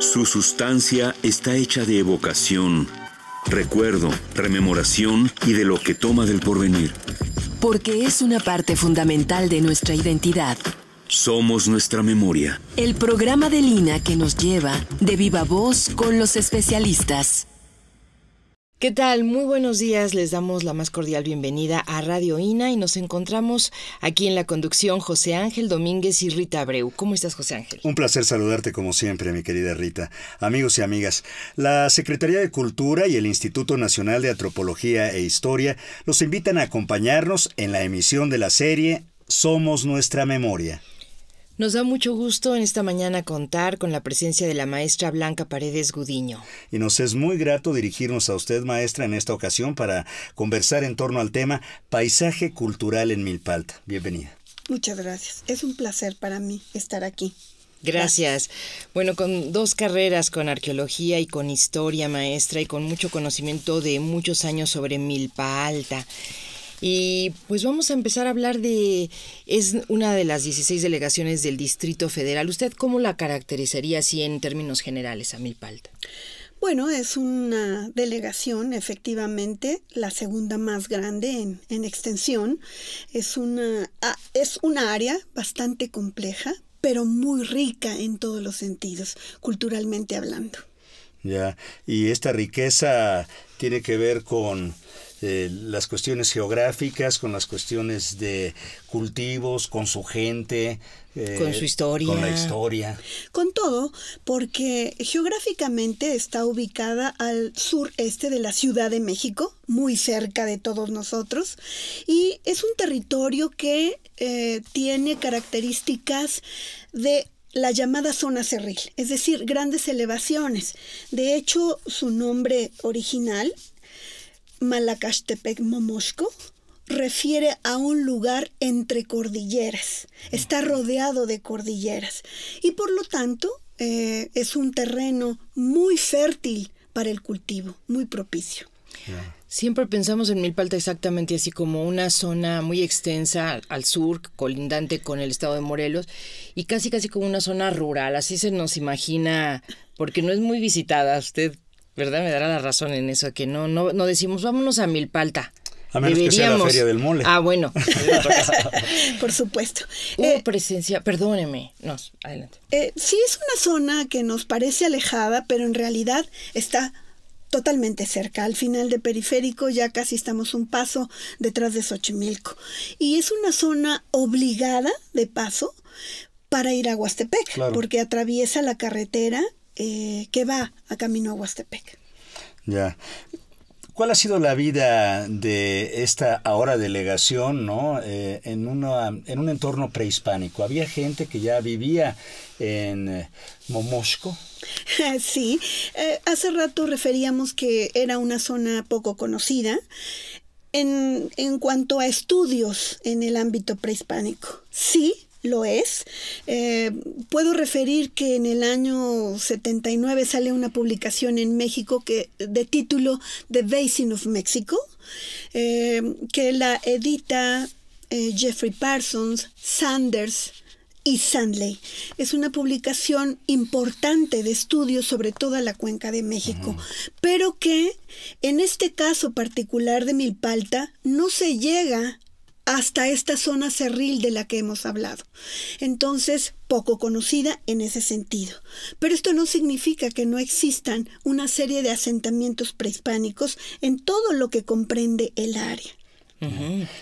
Su sustancia está hecha de evocación, recuerdo, rememoración y de lo que toma del porvenir. Porque es una parte fundamental de nuestra identidad. Somos nuestra memoria. El programa del INA que nos lleva de viva voz con los especialistas. ¿Qué tal? Muy buenos días, les damos la más cordial bienvenida a Radio INA y nos encontramos aquí en la conducción José Ángel Domínguez y Rita Abreu. ¿Cómo estás, José Ángel? Un placer saludarte como siempre, mi querida Rita. Amigos y amigas, la Secretaría de Cultura y el Instituto Nacional de Antropología e Historia los invitan a acompañarnos en la emisión de la serie Somos Nuestra Memoria. Nos da mucho gusto en esta mañana contar con la presencia de la maestra Blanca Paredes Gudiño. Y nos es muy grato dirigirnos a usted, maestra, en esta ocasión para conversar en torno al tema Paisaje Cultural en Milpalta. Bienvenida. Muchas gracias. Es un placer para mí estar aquí. Gracias. Bueno, con 2 carreras, con arqueología y con historia, maestra, y con mucho conocimiento de muchos años sobre Milpa Alta. Y pues vamos a empezar a hablar es una de las 16 delegaciones del Distrito Federal. ¿Usted cómo la caracterizaría así en términos generales a Milpa Alta? Bueno, es una delegación, efectivamente, la segunda más grande en extensión. Es una área bastante compleja, pero muy rica en todos los sentidos, culturalmente hablando. Ya, y esta riqueza tiene que ver con las cuestiones geográficas, con las cuestiones de cultivos, con su gente, con su historia. Con la historia. Con todo, porque geográficamente está ubicada al sureste de la Ciudad de México, muy cerca de todos nosotros, y es un territorio que tiene características de la llamada zona cerril, es decir, grandes elevaciones. De hecho, su nombre original, Malacaxtepec Momoxco, refiere a un lugar entre cordilleras. Está rodeado de cordilleras y por lo tanto es un terreno muy fértil para el cultivo, muy propicio. Siempre pensamos en Milpa Alta exactamente así como una zona muy extensa al sur, colindante con el estado de Morelos, y casi como una zona rural, así se nos imagina, porque no es muy visitada. Usted, ¿verdad? Me dará la razón en eso, que no decimos vámonos a Milpa Alta. A menos que sea la Feria del Mole. Ah, bueno. Por supuesto. Hubo presencia, perdóneme. No, adelante. Sí, es una zona que nos parece alejada, pero en realidad está totalmente cerca. Al final de Periférico ya casi estamos un paso detrás de Xochimilco. Y es una zona obligada de paso para ir a Huastepec, claro, porque atraviesa la carretera que va a camino a Huastepec. Ya. ¿Cuál ha sido la vida de esta ahora delegación, ¿no? en un entorno prehispánico? ¿Había gente que ya vivía en Momoxco? Sí, hace rato referíamos que era una zona poco conocida en cuanto a estudios en el ámbito prehispánico. Sí, lo es. Puedo referir que en el año 79 sale una publicación en México de título The Basin of Mexico, que la edita Jeffrey Parsons, Sanders y Sandley. Es una publicación importante de estudios sobre toda la cuenca de México, pero que en este caso particular de Milpa Alta no se llega hasta esta zona cerril de la que hemos hablado. Entonces, poco conocida en ese sentido. Pero esto no significa que no existan una serie de asentamientos prehispánicos en todo lo que comprende el área.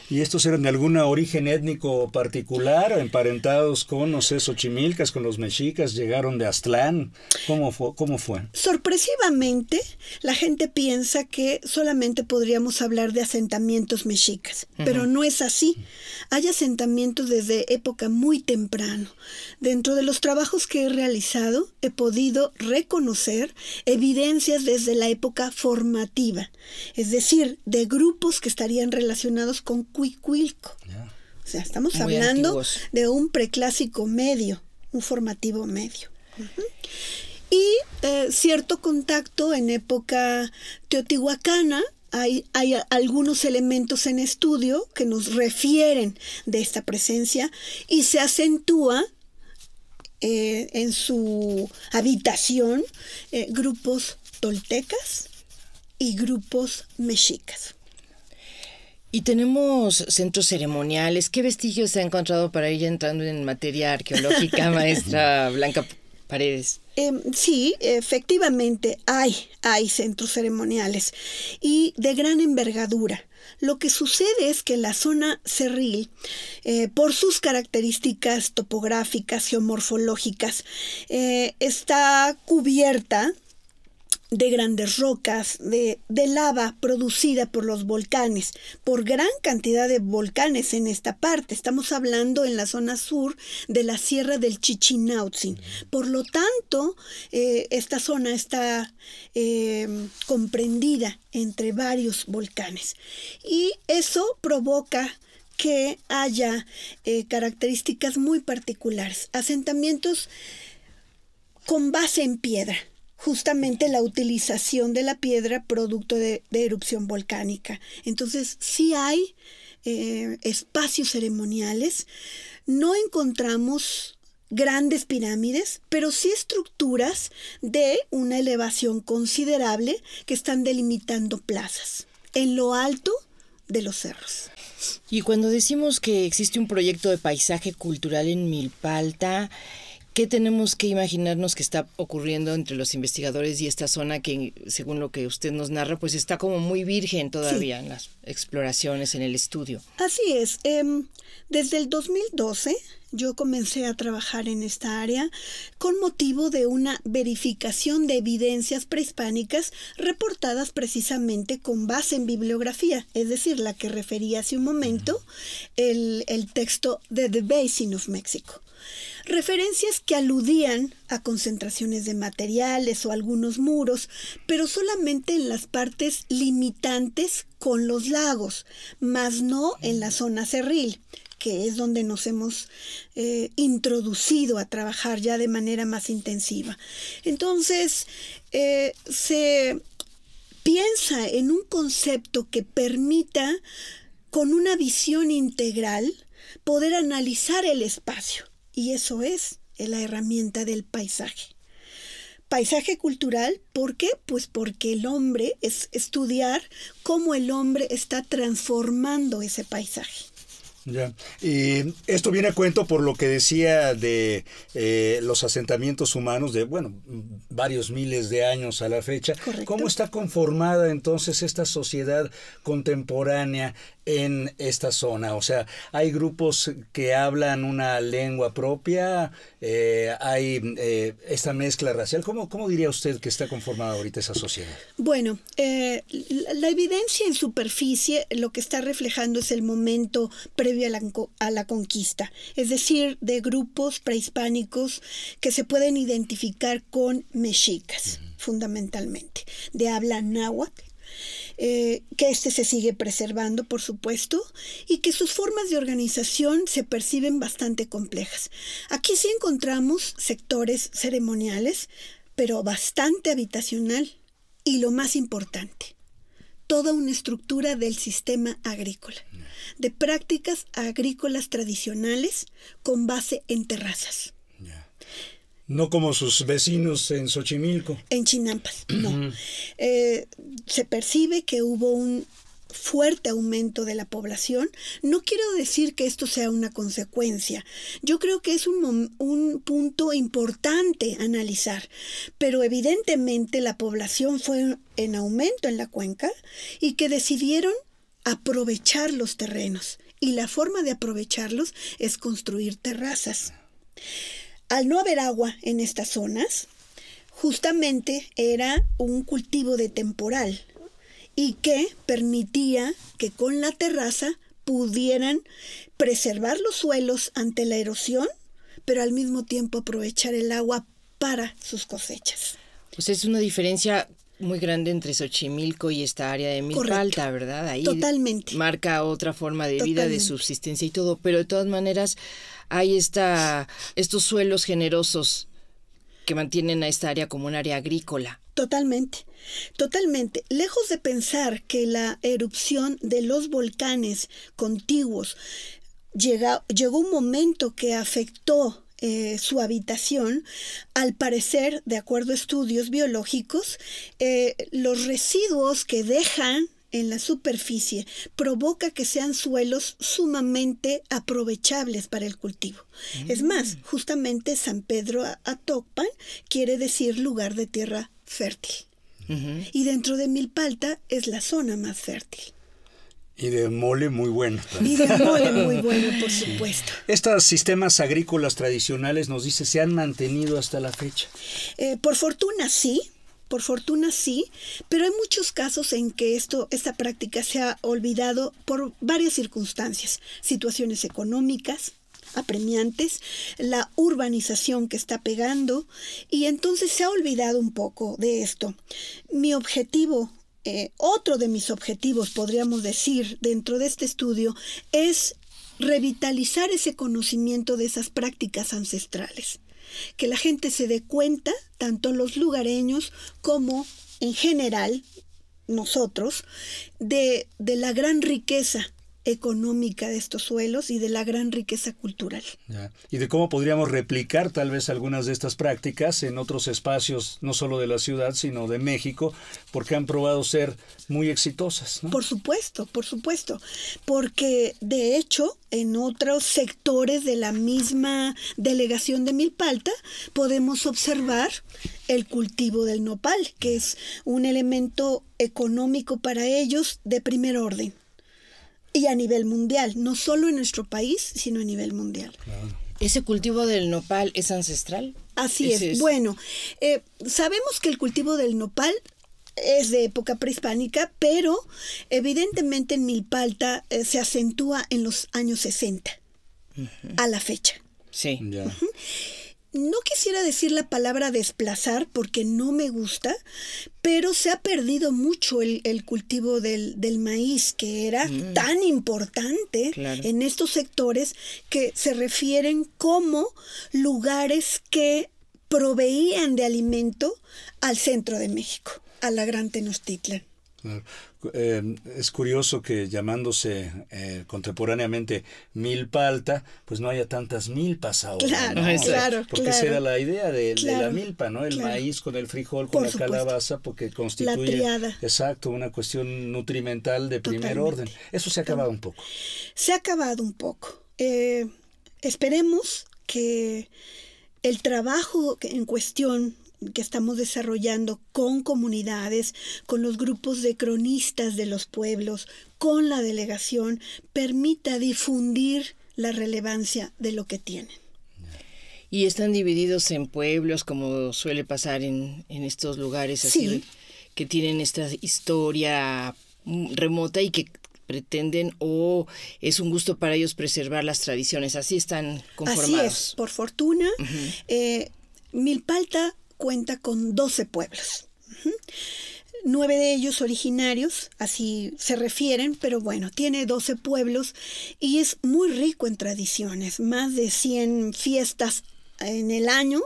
¿Y estos eran de algún origen étnico particular, emparentados con, no sé, xochimilcas, con los mexicas, llegaron de Aztlán? ¿Cómo fue? Sorpresivamente, la gente piensa que solamente podríamos hablar de asentamientos mexicas, pero no es así. Hay asentamientos desde época muy temprano. Dentro de los trabajos que he realizado, he podido reconocer evidencias desde la época formativa, es decir, de grupos que estarían relacionados con Cuicuilco. O sea, estamos muy hablando antiguos, de un preclásico medio, un formativo medio. Y cierto contacto en época teotihuacana. Hay algunos elementos en estudio que nos refieren de esta presencia y se acentúa en su habitación grupos toltecas y grupos mexicas. Y tenemos centros ceremoniales. ¿Qué vestigios se ha encontrado para ir entrando en materia arqueológica, maestra Blanca Paredes? Sí, efectivamente hay centros ceremoniales y de gran envergadura. Lo que sucede es que la zona cerril, por sus características topográficas, geomorfológicas, está cubierta de grandes rocas, de lava producida por los volcanes, por gran cantidad de volcanes en esta parte. Estamos hablando en la zona sur de la Sierra del Chichinautzin. Por lo tanto, esta zona está comprendida entre varios volcanes. Y eso provoca que haya características muy particulares. Asentamientos con base en piedra. Justamente la utilización de la piedra producto de erupción volcánica. Entonces, sí hay espacios ceremoniales. No encontramos grandes pirámides, pero sí estructuras de una elevación considerable que están delimitando plazas en lo alto de los cerros. Y cuando decimos que existe un proyecto de paisaje cultural en Milpa, ¿qué tenemos que imaginarnos que está ocurriendo entre los investigadores y esta zona que, según lo que usted nos narra, pues está como muy virgen todavía en las exploraciones, en el estudio? Así es. Desde el 2012 yo comencé a trabajar en esta área con motivo de una verificación de evidencias prehispánicas reportadas precisamente con base en bibliografía, es decir, la que refería hace un momento el texto de The Basin of Mexico. Referencias que aludían a concentraciones de materiales o algunos muros, pero solamente en las partes limitantes con los lagos, más no en la zona cerril, que es donde nos hemos introducido a trabajar ya de manera más intensiva. Entonces, se piensa en un concepto que permita, con una visión integral, poder analizar el espacio. Y eso es la herramienta del paisaje. Paisaje cultural, ¿por qué? Pues porque el hombre es estudiar cómo el hombre está transformando ese paisaje. Ya. Y esto viene a cuento por lo que decía de los asentamientos humanos de, varios miles de años a la fecha. Correcto. ¿Cómo está conformada entonces esta sociedad contemporánea en esta zona? O sea, ¿hay grupos que hablan una lengua propia? ¿Hay esta mezcla racial? ¿Cómo diría usted que está conformada ahorita esa sociedad? Bueno, la evidencia en superficie lo que está reflejando es el momento previo a la conquista, es decir, de grupos prehispánicos que se pueden identificar con mexicas, fundamentalmente, de habla náhuatl, que se sigue preservando, por supuesto, y que sus formas de organización se perciben bastante complejas. Aquí sí encontramos sectores ceremoniales, pero bastante habitacional, y lo más importante, toda una estructura del sistema agrícola, de prácticas agrícolas tradicionales con base en terrazas. No como sus vecinos en Xochimilco. En Chinampas, no. Se percibe que hubo un fuerte aumento de la población. No quiero decir que esto sea una consecuencia. Yo creo que es un punto importante analizar, pero evidentemente la población fue en aumento en la cuenca y que decidieron aprovechar los terrenos. Y la forma de aprovecharlos es construir terrazas. Al no haber agua en estas zonas, justamente era un cultivo de temporal y que permitía que con la terraza pudieran preservar los suelos ante la erosión, pero al mismo tiempo aprovechar el agua para sus cosechas. Pues es una diferencia muy grande entre Xochimilco y esta área de Milpa Alta, ¿verdad? Ahí totalmente. Marca otra forma de vida, de subsistencia y todo, pero de todas maneras hay estos suelos generosos que mantienen a esta área como un área agrícola. Totalmente, totalmente. Lejos de pensar que la erupción de los volcanes contiguos llegó un momento que afectó su habitación, al parecer, de acuerdo a estudios biológicos, los residuos que dejan en la superficie provoca que sean suelos sumamente aprovechables para el cultivo. Es más, justamente San Pedro Atocpan quiere decir lugar de tierra fértil. Y dentro de Milpalta es la zona más fértil. Y de mole muy bueno. Y de mole muy bueno, por supuesto. Estos sistemas agrícolas tradicionales, nos dice, se han mantenido hasta la fecha. Por fortuna sí, pero hay muchos casos en que esta práctica se ha olvidado por varias circunstancias, situaciones económicas apremiantes, la urbanización que está pegando, y entonces se ha olvidado un poco de esto. Mi objetivo, otro de mis objetivos, podríamos decir, dentro de este estudio, es revitalizar ese conocimiento de esas prácticas ancestrales. Que la gente se dé cuenta, tanto los lugareños como en general nosotros, de la gran riqueza económica de estos suelos y de la gran riqueza cultural. Ya. Y de cómo podríamos replicar tal vez algunas de estas prácticas en otros espacios, no solo de la ciudad, sino de México, porque han probado ser muy exitosas, ¿no? Por supuesto, porque de hecho en otros sectores de la misma delegación de Milpalta podemos observar el cultivo del nopal, que es un elemento económico para ellos de primer orden. Y a nivel mundial, no solo en nuestro país, sino a nivel mundial. Claro. ¿Ese cultivo del nopal es ancestral? Así es. Bueno, sabemos que el cultivo del nopal es de época prehispánica, pero evidentemente en Milpalta se acentúa en los años 60, a la fecha. Sí. Ya. No quisiera decir la palabra desplazar porque no me gusta, pero se ha perdido mucho el cultivo del maíz, que era tan importante en estos sectores que se refieren como lugares que proveían de alimento al centro de México, a la Gran Tenochtitlan. Claro. Es curioso que llamándose contemporáneamente Milpalta, pues no haya tantas milpas ahora. Claro, ¿no? claro. Porque esa era la idea de la milpa, ¿no? El maíz con el frijol, con la calabaza, porque constituye la triada. Exacto, una cuestión nutrimental de primer orden. Eso se ha acabado un poco. Se ha acabado un poco. Esperemos que el trabajo en cuestión que estamos desarrollando con comunidades, con los grupos de cronistas de los pueblos, con la delegación, permita difundir la relevancia de lo que tienen. Y están divididos en pueblos, como suele pasar en estos lugares así, Sí. que tienen esta historia remota y que pretenden o es un gusto para ellos preservar las tradiciones. Así están conformados. Así es, por fortuna. Milpalta cuenta con 12 pueblos. 9 de ellos originarios, así se refieren, pero bueno, tiene 12 pueblos y es muy rico en tradiciones, más de 100 fiestas en el año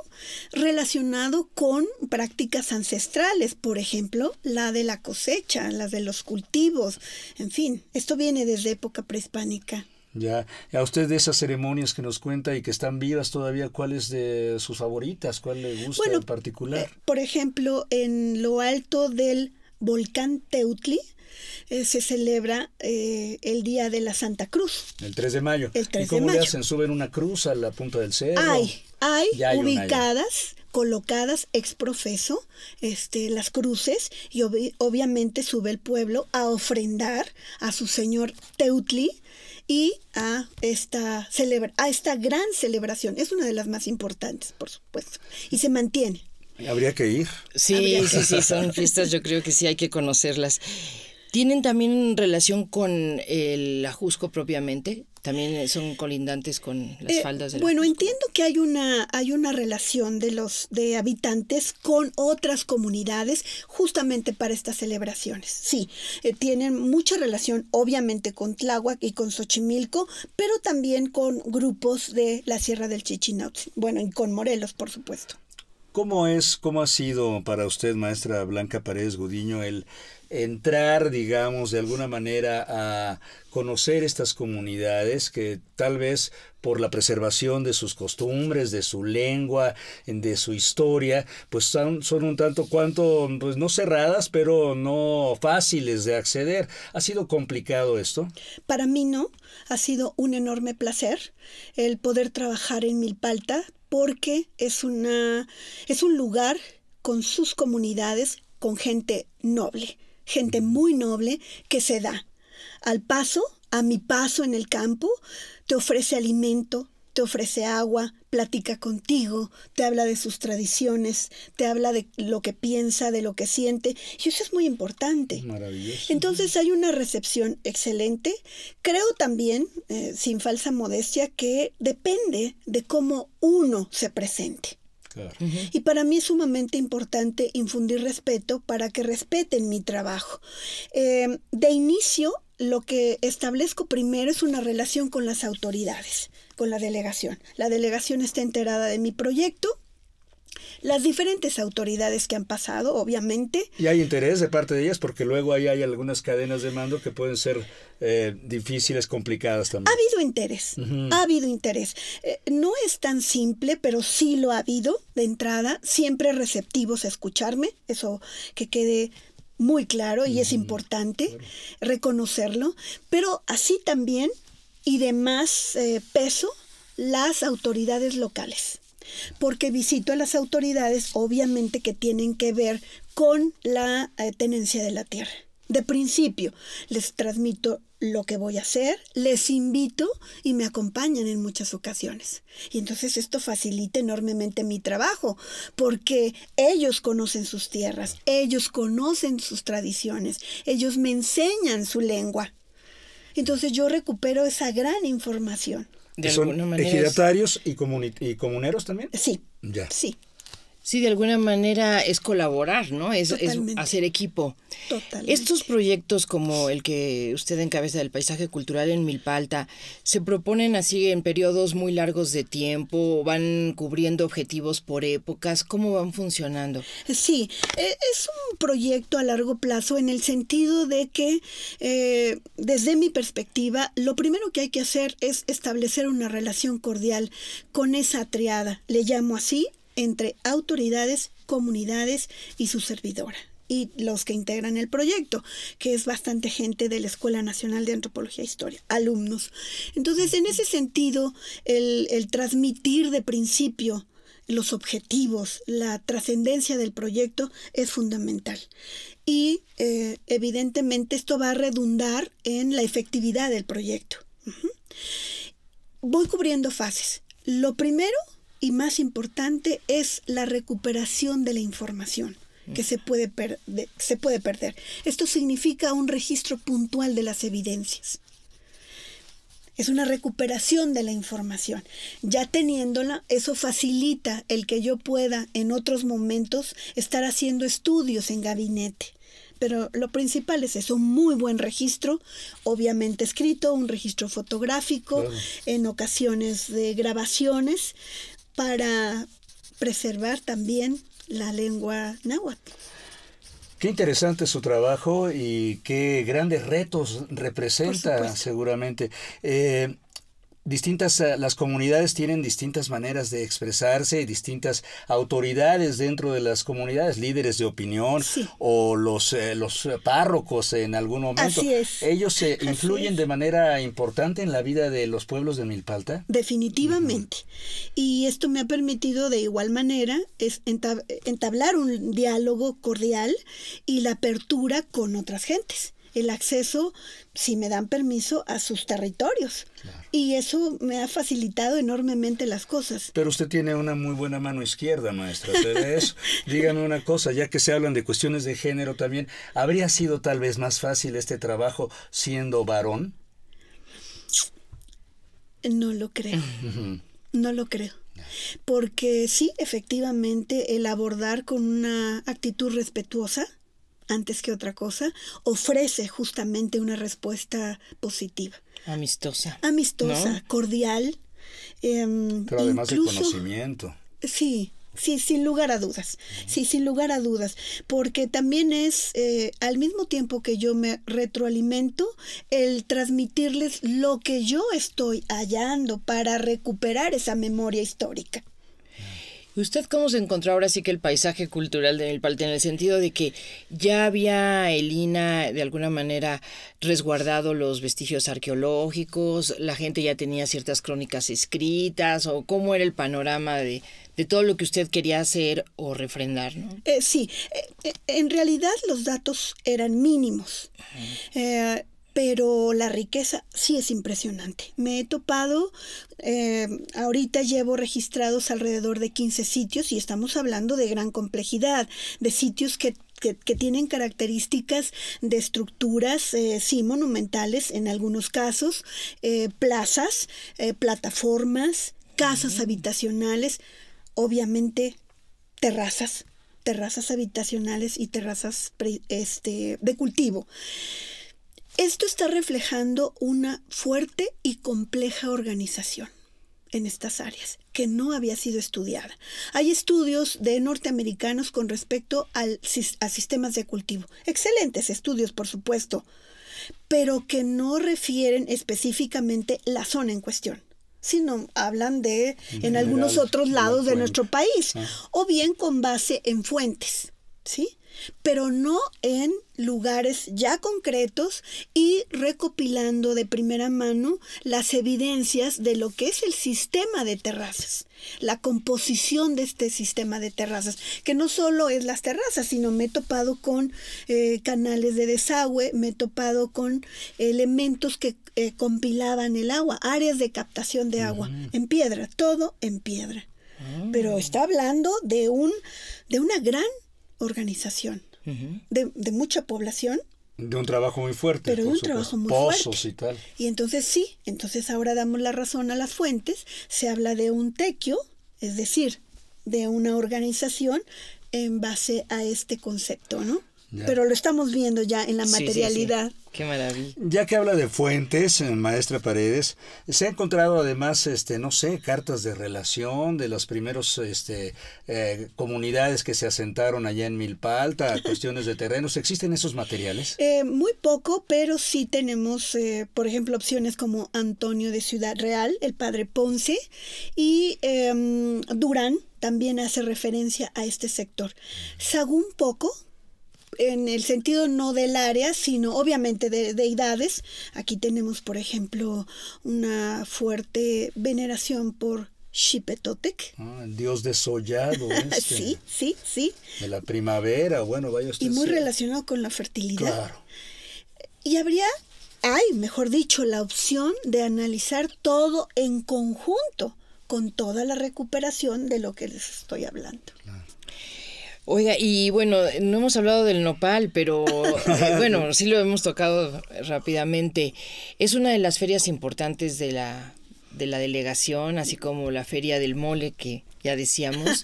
relacionado con prácticas ancestrales, por ejemplo, la de la cosecha, la de los cultivos, en fin, esto viene desde época prehispánica. Ya, a usted de esas ceremonias que nos cuenta y que están vivas todavía, ¿cuál es de sus favoritas? ¿Cuál le gusta en particular? Por ejemplo, en lo alto del volcán Teutli se celebra el Día de la Santa Cruz. El 3 de mayo. El 3 ¿Y cómo de mayo. le hacen? ¿Suben una cruz a la punta del cerro? Hay ubicadas, una. Colocadas ex profeso, las cruces, y obviamente sube el pueblo a ofrendar a su señor Teutli y a esta gran celebración. Es una de las más importantes, por supuesto, y se mantiene. Habría que ir. Sí, son fiestas, yo creo que sí hay que conocerlas. ¿Tienen también relación con el Ajusco propiamente? ¿También son colindantes con las faldas del Bueno, Ajusco? entiendo que hay una relación de habitantes con otras comunidades justamente para estas celebraciones. Sí, tienen mucha relación obviamente con Tláhuac y con Xochimilco, pero también con grupos de la Sierra del Chichinautzin. Bueno, y con Morelos, por supuesto. ¿Cómo ha sido para usted, maestra Blanca Paredes Gudiño, el entrar, digamos, de alguna manera a conocer estas comunidades que tal vez por la preservación de sus costumbres, de su lengua, de su historia, pues son un tanto cuanto, pues no cerradas, pero no fáciles de acceder. ¿Ha sido complicado esto? Para mí no, ha sido un enorme placer el poder trabajar en Milpalta, porque es un lugar con sus comunidades, con gente noble, gente muy noble que se da. A mi paso en el campo, te ofrece alimento, te ofrece agua, platica contigo, te habla de sus tradiciones, te habla de lo que piensa, de lo que siente, y eso es muy importante. Maravilloso. Entonces hay una recepción excelente. Creo también, sin falsa modestia, que depende de cómo uno se presente. Claro. Y para mí es sumamente importante infundir respeto para que respeten mi trabajo. De inicio, lo que establezco primero es una relación con las autoridades, con la delegación. La delegación está enterada de mi proyecto, las diferentes autoridades que han pasado, obviamente. Y hay interés de parte de ellas, porque luego ahí hay algunas cadenas de mando que pueden ser difíciles, complicadas también. Ha habido interés, ha habido interés. No es tan simple, pero sí lo ha habido de entrada, siempre receptivos a escucharme, eso que quede muy claro, y es importante reconocerlo, pero así también, y de más peso, las autoridades locales. Porque visito a las autoridades, obviamente, que tienen que ver con la tenencia de la tierra. De principio, les transmito lo que voy a hacer, les invito y me acompañan en muchas ocasiones. Y entonces esto facilita enormemente mi trabajo, porque ellos conocen sus tierras, ellos conocen sus tradiciones, ellos me enseñan su lengua. Entonces yo recupero esa gran información. De ¿Son alguna manera ejidatarios y comuneros también? Sí, Ya. sí. Sí, de alguna manera es colaborar, ¿no? Es hacer equipo. Totalmente. Estos proyectos como el que usted encabeza del paisaje cultural en Milpalta, ¿se proponen así en periodos muy largos de tiempo? ¿Van cubriendo objetivos por épocas? ¿Cómo van funcionando? Sí, es un proyecto a largo plazo en el sentido de que, desde mi perspectiva, lo primero que hay que hacer es establecer una relación cordial con esa triada, le llamo así, entre autoridades, comunidades y su servidora, y los que integran el proyecto, que es bastante gente de la Escuela Nacional de Antropología e Historia, alumnos. Entonces, en ese sentido, el transmitir de principio los objetivos, la trascendencia del proyecto es fundamental. Y evidentemente esto va a redundar en la efectividad del proyecto. Voy cubriendo fases. Lo primero y más importante es la recuperación de la información que se puede perder. Esto significa un registro puntual de las evidencias. Es una recuperación de la información. Ya teniéndola, eso facilita el que yo pueda en otros momentos estar haciendo estudios en gabinete. Pero lo principal es eso, un muy buen registro, obviamente escrito, un registro fotográfico, claro, en ocasiones de grabaciones, para preservar también la lengua náhuatl. Qué interesante su trabajo y qué grandes retos representa seguramente. Las comunidades tienen distintas maneras de expresarse y distintas autoridades dentro de las comunidades, líderes de opinión, sí, o los párrocos en algún momento. Así es. ¿Ellos influyen de manera importante en la vida de los pueblos de Milpalta? Definitivamente. Y esto me ha permitido de igual manera entablar un diálogo cordial y la apertura con otras gentes. El acceso, si me dan permiso, a sus territorios. Claro. Y eso me ha facilitado enormemente las cosas. Pero usted tiene una muy buena mano izquierda, maestra. De eso, dígame una cosa, ya que se hablan de cuestiones de género también, ¿habría sido tal vez más fácil este trabajo siendo varón? No lo creo. No lo creo. Porque sí, efectivamente, el abordar con una actitud respetuosa, antes que otra cosa, ofrece justamente una respuesta positiva. Amistosa, ¿no? Cordial. Pero además incluso, de conocimiento. Sí, Sí, sin lugar a dudas. Sí, sin lugar a dudas. Porque también es, al mismo tiempo que yo me retroalimento, el transmitirles lo que yo estoy hallando para recuperar esa memoria histórica. ¿Y usted cómo se encontró ahora sí que el paisaje cultural de Milpalta, en el sentido de que ya había el INAH de alguna manera resguardado los vestigios arqueológicos, la gente ya tenía ciertas crónicas escritas, o cómo era el panorama de todo lo que usted quería hacer o refrendar, ¿no? Sí, en realidad los datos eran mínimos. Pero la riqueza sí es impresionante. Me he topado, ahorita llevo registrados alrededor de 15 sitios y estamos hablando de gran complejidad, de sitios que tienen características de estructuras, sí, monumentales en algunos casos, plazas, plataformas, casas habitacionales, obviamente terrazas habitacionales y terrazas de cultivo. Esto está reflejando una fuerte y compleja organización en estas áreas que no había sido estudiada. Hay estudios de norteamericanos con respecto a sistemas de cultivo. Excelentes estudios, por supuesto, pero que no refieren específicamente la zona en cuestión, sino hablan de en algunos otros lados de nuestro país, o bien con base en fuentes, ¿sí? Pero no en lugares ya concretos y recopilando de primera mano las evidencias de lo que es el sistema de terrazas, la composición de este sistema de terrazas, que no solo es las terrazas, sino me he topado con canales de desagüe, me he topado con elementos que compilaban el agua, áreas de captación de agua, en piedra, todo en piedra. Pero está hablando de una gran organización, de mucha población. De un trabajo muy fuerte. Pero de un trabajo muy pozos fuerte. Y tal. Y entonces ahora damos la razón a las fuentes, se habla de un tequio, es decir, de una organización en base a este concepto, ¿no? Ya. Pero lo estamos viendo ya en la materialidad. Sí. Qué maravilla. Ya que habla de fuentes, maestra Paredes, se ha encontrado además, no sé, cartas de relación de las primeros comunidades que se asentaron allá en Milpalta, cuestiones de terrenos. ¿Existen esos materiales? Muy poco, pero sí tenemos, por ejemplo, opciones como Antonio de Ciudad Real, el padre Ponce, y Durán también hace referencia a este sector. Sagún poco, en el sentido no del área, sino obviamente de deidades. Aquí tenemos, por ejemplo, una fuerte veneración por Xipetotec. El dios desollado. Sí. De la primavera, bueno, vaya usted. Y muy relacionado con la fertilidad. Claro. Y mejor dicho, la opción de analizar todo en conjunto con toda la recuperación de lo que les estoy hablando. Claro. Oiga, y bueno, no hemos hablado del nopal, pero bueno, sí lo hemos tocado rápidamente. Es una de las ferias importantes de la delegación, así como la Feria del Mole, que ya decíamos,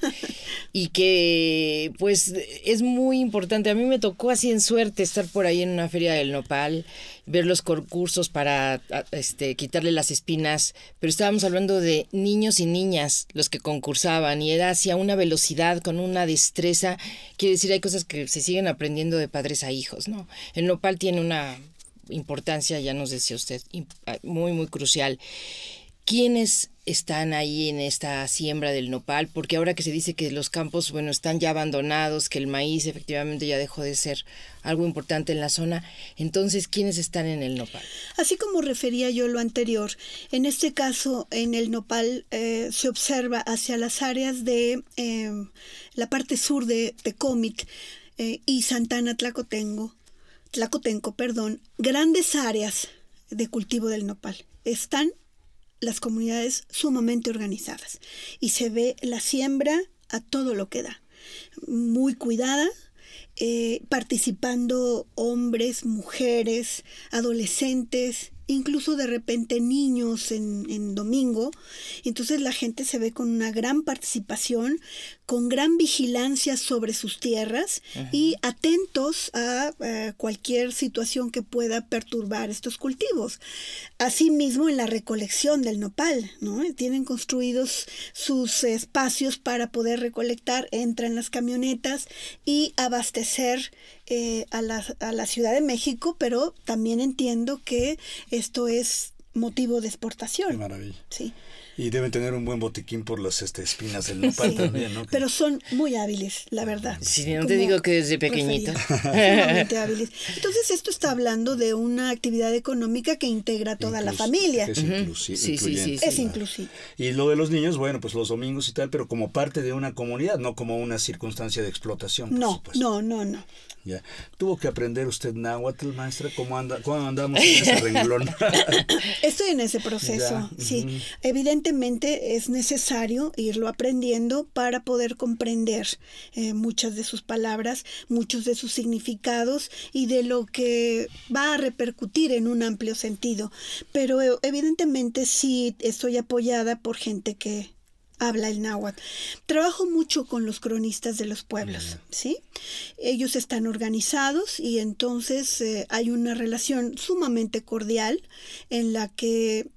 y que pues es muy importante. A mí me tocó así en suerte estar por ahí en una feria del nopal, ver los concursos para quitarle las espinas, pero estábamos hablando de niños y niñas los que concursaban, y era hacia una velocidad, con una destreza. Quiere decir, hay cosas que se siguen aprendiendo de padres a hijos, ¿no? El nopal tiene una importancia, ya nos decía usted, muy, muy crucial. ¿Quiénes están ahí en esta siembra del nopal? Porque ahora que se dice que los campos, bueno, están ya abandonados, que el maíz efectivamente ya dejó de ser algo importante en la zona, entonces, ¿quiénes están en el nopal? Así como refería yo lo anterior, en este caso, en el nopal se observa hacia las áreas de la parte sur de Tecómic y Santana Tlacotenco, grandes áreas de cultivo del nopal. Están las comunidades sumamente organizadas y se ve la siembra a todo lo que da, muy cuidada, participando hombres, mujeres, adolescentes, incluso de repente niños en domingo. Entonces la gente se ve con una gran participación, con gran vigilancia sobre sus tierras y atentos a cualquier situación que pueda perturbar estos cultivos. Asimismo, en la recolección del nopal, ¿no? Tienen construidos sus espacios para poder recolectar, entran las camionetas y abastecer a la Ciudad de México, pero también entiendo que esto es motivo de exportación. Qué maravilla. Sí. Y deben tener un buen botiquín por las espinas del nopal también, ¿no? Pero son muy hábiles, la verdad. Sí, no te digo que desde pequeñito. Sumamente hábiles. Entonces, esto está hablando de una actividad económica que integra a toda la familia. Que es incluyente. Es inclusive. Y lo de los niños, bueno, pues los domingos y tal, pero como parte de una comunidad, no como una circunstancia de explotación. No. Ya. ¿Tuvo que aprender usted náhuatl, maestra? ¿Cómo andamos en ese renglón? Estoy en ese proceso, sí. Evidentemente es necesario irlo aprendiendo para poder comprender muchas de sus palabras, muchos de sus significados y de lo que va a repercutir en un amplio sentido. Pero evidentemente sí estoy apoyada por gente que habla el náhuatl. Trabajo mucho con los cronistas de los pueblos, ¿sí? Ellos están organizados y entonces hay una relación sumamente cordial en la que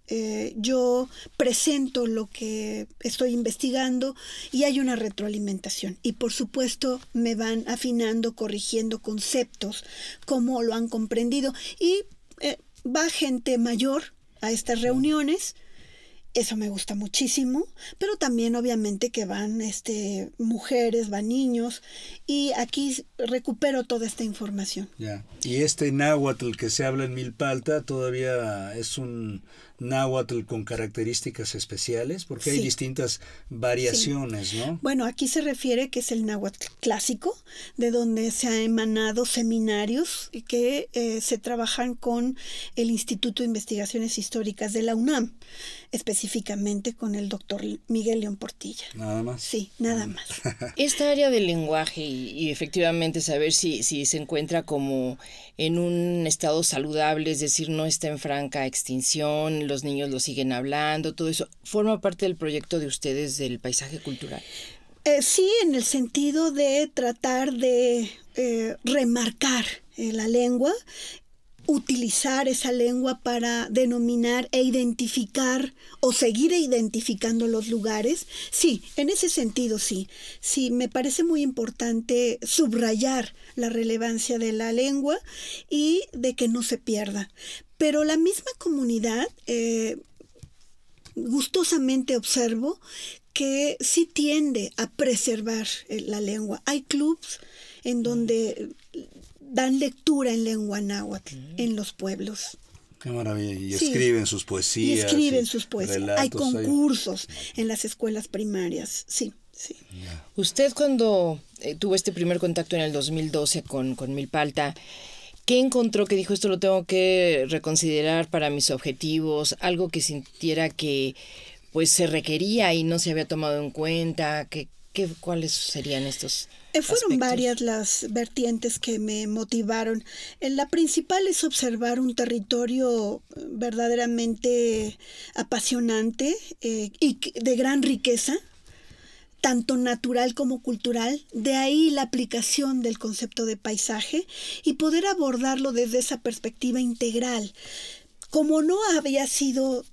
yo presento lo que estoy investigando y hay una retroalimentación. Y por supuesto me van afinando, corrigiendo conceptos, cómo lo han comprendido. Y va gente mayor a estas reuniones. Eso me gusta muchísimo, pero también obviamente que van mujeres, van niños, y aquí recupero toda esta información. Ya. Y este náhuatl que se habla en Milpalta todavía es un náhuatl con características especiales, porque hay distintas variaciones, ¿no? Bueno, aquí se refiere que es el náhuatl clásico, de donde se han emanado seminarios que se trabajan con el Instituto de Investigaciones Históricas de la UNAM, específicamente con el doctor Miguel León Portilla. ¿Nada más? Sí, nada más. Esta área del lenguaje y efectivamente saber si se encuentra como en un estado saludable, es decir, no está en franca extinción, los niños lo siguen hablando, todo eso, ¿forma parte del proyecto de ustedes del paisaje cultural? Sí, en el sentido de tratar de remarcar la lengua, utilizar esa lengua para denominar e identificar o seguir identificando los lugares. Sí, en ese sentido sí. Sí, me parece muy importante subrayar la relevancia de la lengua y de que no se pierda. Pero la misma comunidad, gustosamente observo que sí tiende a preservar la lengua. Hay clubs en donde dan lectura en lengua náhuatl en los pueblos. Qué maravilla. Y escriben sus poesías. Y escriben sus poesías. Relatos, hay concursos en las escuelas primarias. Sí. Yeah. Usted cuando tuvo este primer contacto en el 2012 con Milpalta, ¿qué encontró que dijo esto lo tengo que reconsiderar para mis objetivos? Algo que sintiera que pues se requería y no se había tomado en cuenta. ¿Cuáles serían estos Fueron aspectos? varias las vertientes que me motivaron. La principal es observar un territorio verdaderamente apasionante y de gran riqueza, tanto natural como cultural. De ahí la aplicación del concepto de paisaje y poder abordarlo desde esa perspectiva integral. Como no había sido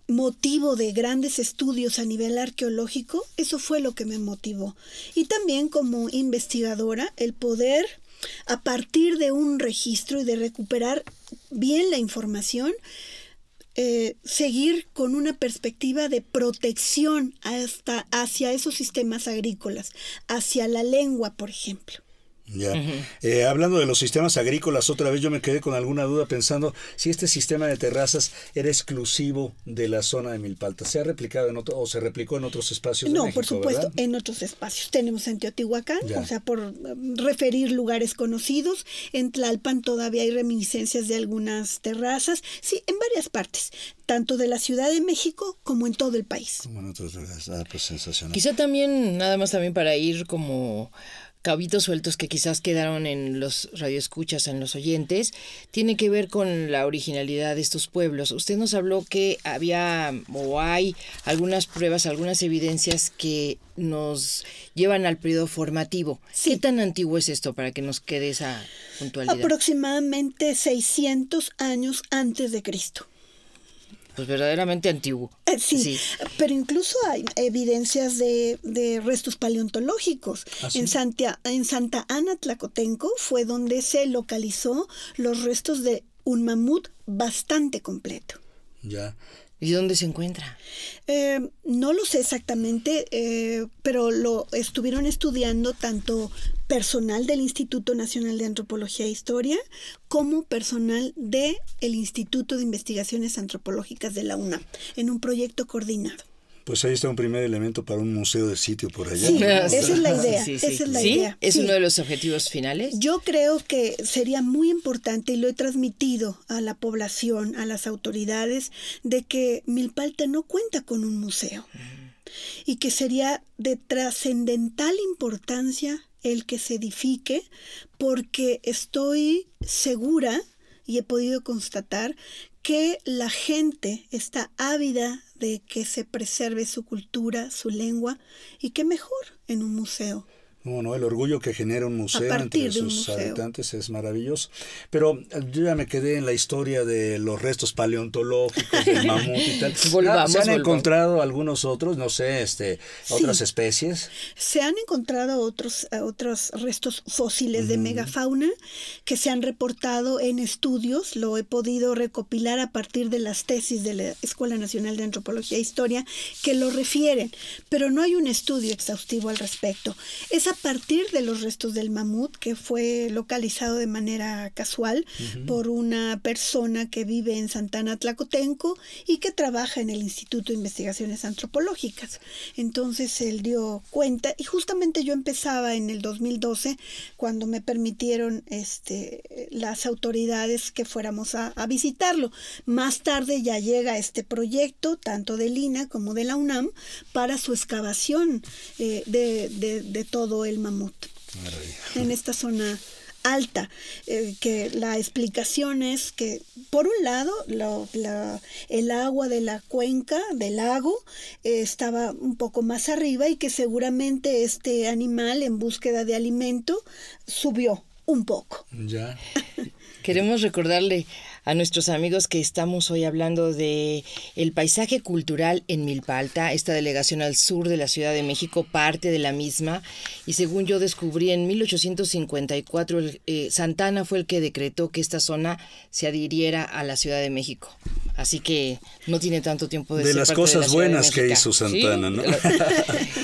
motivo de grandes estudios a nivel arqueológico, eso fue lo que me motivó. Y también como investigadora, el poder, a partir de un registro y de recuperar bien la información, seguir con una perspectiva de protección hacia esos sistemas agrícolas, hacia la lengua, por ejemplo. Ya. Hablando de los sistemas agrícolas, otra vez yo me quedé con alguna duda pensando si este sistema de terrazas era exclusivo de la zona de Milpalta. ¿Se ha replicado o se replicó en otros espacios de México? No, por supuesto, ¿verdad? en otros espacios. Tenemos en Teotihuacán, Ya. o sea, por referir lugares conocidos. En Tlalpan todavía hay reminiscencias de algunas terrazas. Sí, en varias partes, tanto de la Ciudad de México como en todo el país. Como en otros lugares. Pues sensacional. Quizá también, nada más también para ir como cabitos sueltos que quizás quedaron en los radioescuchas, en los oyentes, tiene que ver con la originalidad de estos pueblos. Usted nos habló que había o hay algunas pruebas, algunas evidencias que nos llevan al periodo formativo. Sí. ¿Qué tan antiguo es esto para que nos quede esa puntualidad? Aproximadamente 600 años antes de Cristo. Pues verdaderamente antiguo. Sí, pero incluso hay evidencias de restos paleontológicos. ¿Ah, sí? En Santa Ana, Tlacotenco, fue donde se localizó los restos de un mamut bastante completo. Ya. ¿Y dónde se encuentra? No lo sé exactamente, pero lo estuvieron estudiando tanto personal del Instituto Nacional de Antropología e Historia como personal del Instituto de Investigaciones Antropológicas de la UNAM, en un proyecto coordinado. Pues ahí está un primer elemento para un museo de sitio por allá. Sí, ¿no? esa es la idea. Sí. Esa es la ¿Sí? idea. ¿Es Sí. uno de los objetivos finales? Yo creo que sería muy importante, y lo he transmitido a la población, a las autoridades, de que Milpalta no cuenta con un museo y que sería de trascendental importancia el que se edifique, porque estoy segura y he podido constatar que la gente está ávida de que se preserve su cultura, su lengua, y qué mejor en un museo. No, el orgullo que genera un museo A partir entre de un sus museo. habitantes es maravilloso. Pero yo ya me quedé en la historia de los restos paleontológicos, del mamut y tal. ¿Se han encontrado algunos otros, no sé, otras especies? Se han encontrado otros restos fósiles de megafauna que se han reportado en estudios. Lo he podido recopilar a partir de las tesis de la Escuela Nacional de Antropología e Historia que lo refieren, pero no hay un estudio exhaustivo al respecto. Es a partir de los restos del mamut, que fue localizado de manera casual por una persona que vive en Santa Ana, Tlacotenco, y que trabaja en el Instituto de Investigaciones Antropológicas. Entonces él dio cuenta, y justamente yo empezaba en el 2012, cuando me permitieron las autoridades que fuéramos a visitarlo. Más tarde ya llega este proyecto, tanto del INA como de la UNAM, para su excavación de todo el mamut. Maravilla. En esta zona alta, que la explicación es que por un lado el agua de la cuenca del lago estaba un poco más arriba y que seguramente este animal en búsqueda de alimento subió un poco. Ya. Queremos recordarle a nuestros amigos que estamos hoy hablando de el paisaje cultural en Milpalta, esta delegación al sur de la Ciudad de México, parte de la misma, y según yo descubrí en 1854, Santa Ana fue el que decretó que esta zona se adhiriera a la Ciudad de México. Así que no tiene tanto tiempo de ser las parte cosas de la Ciudad buenas de que hizo Santa Ana, ¿no?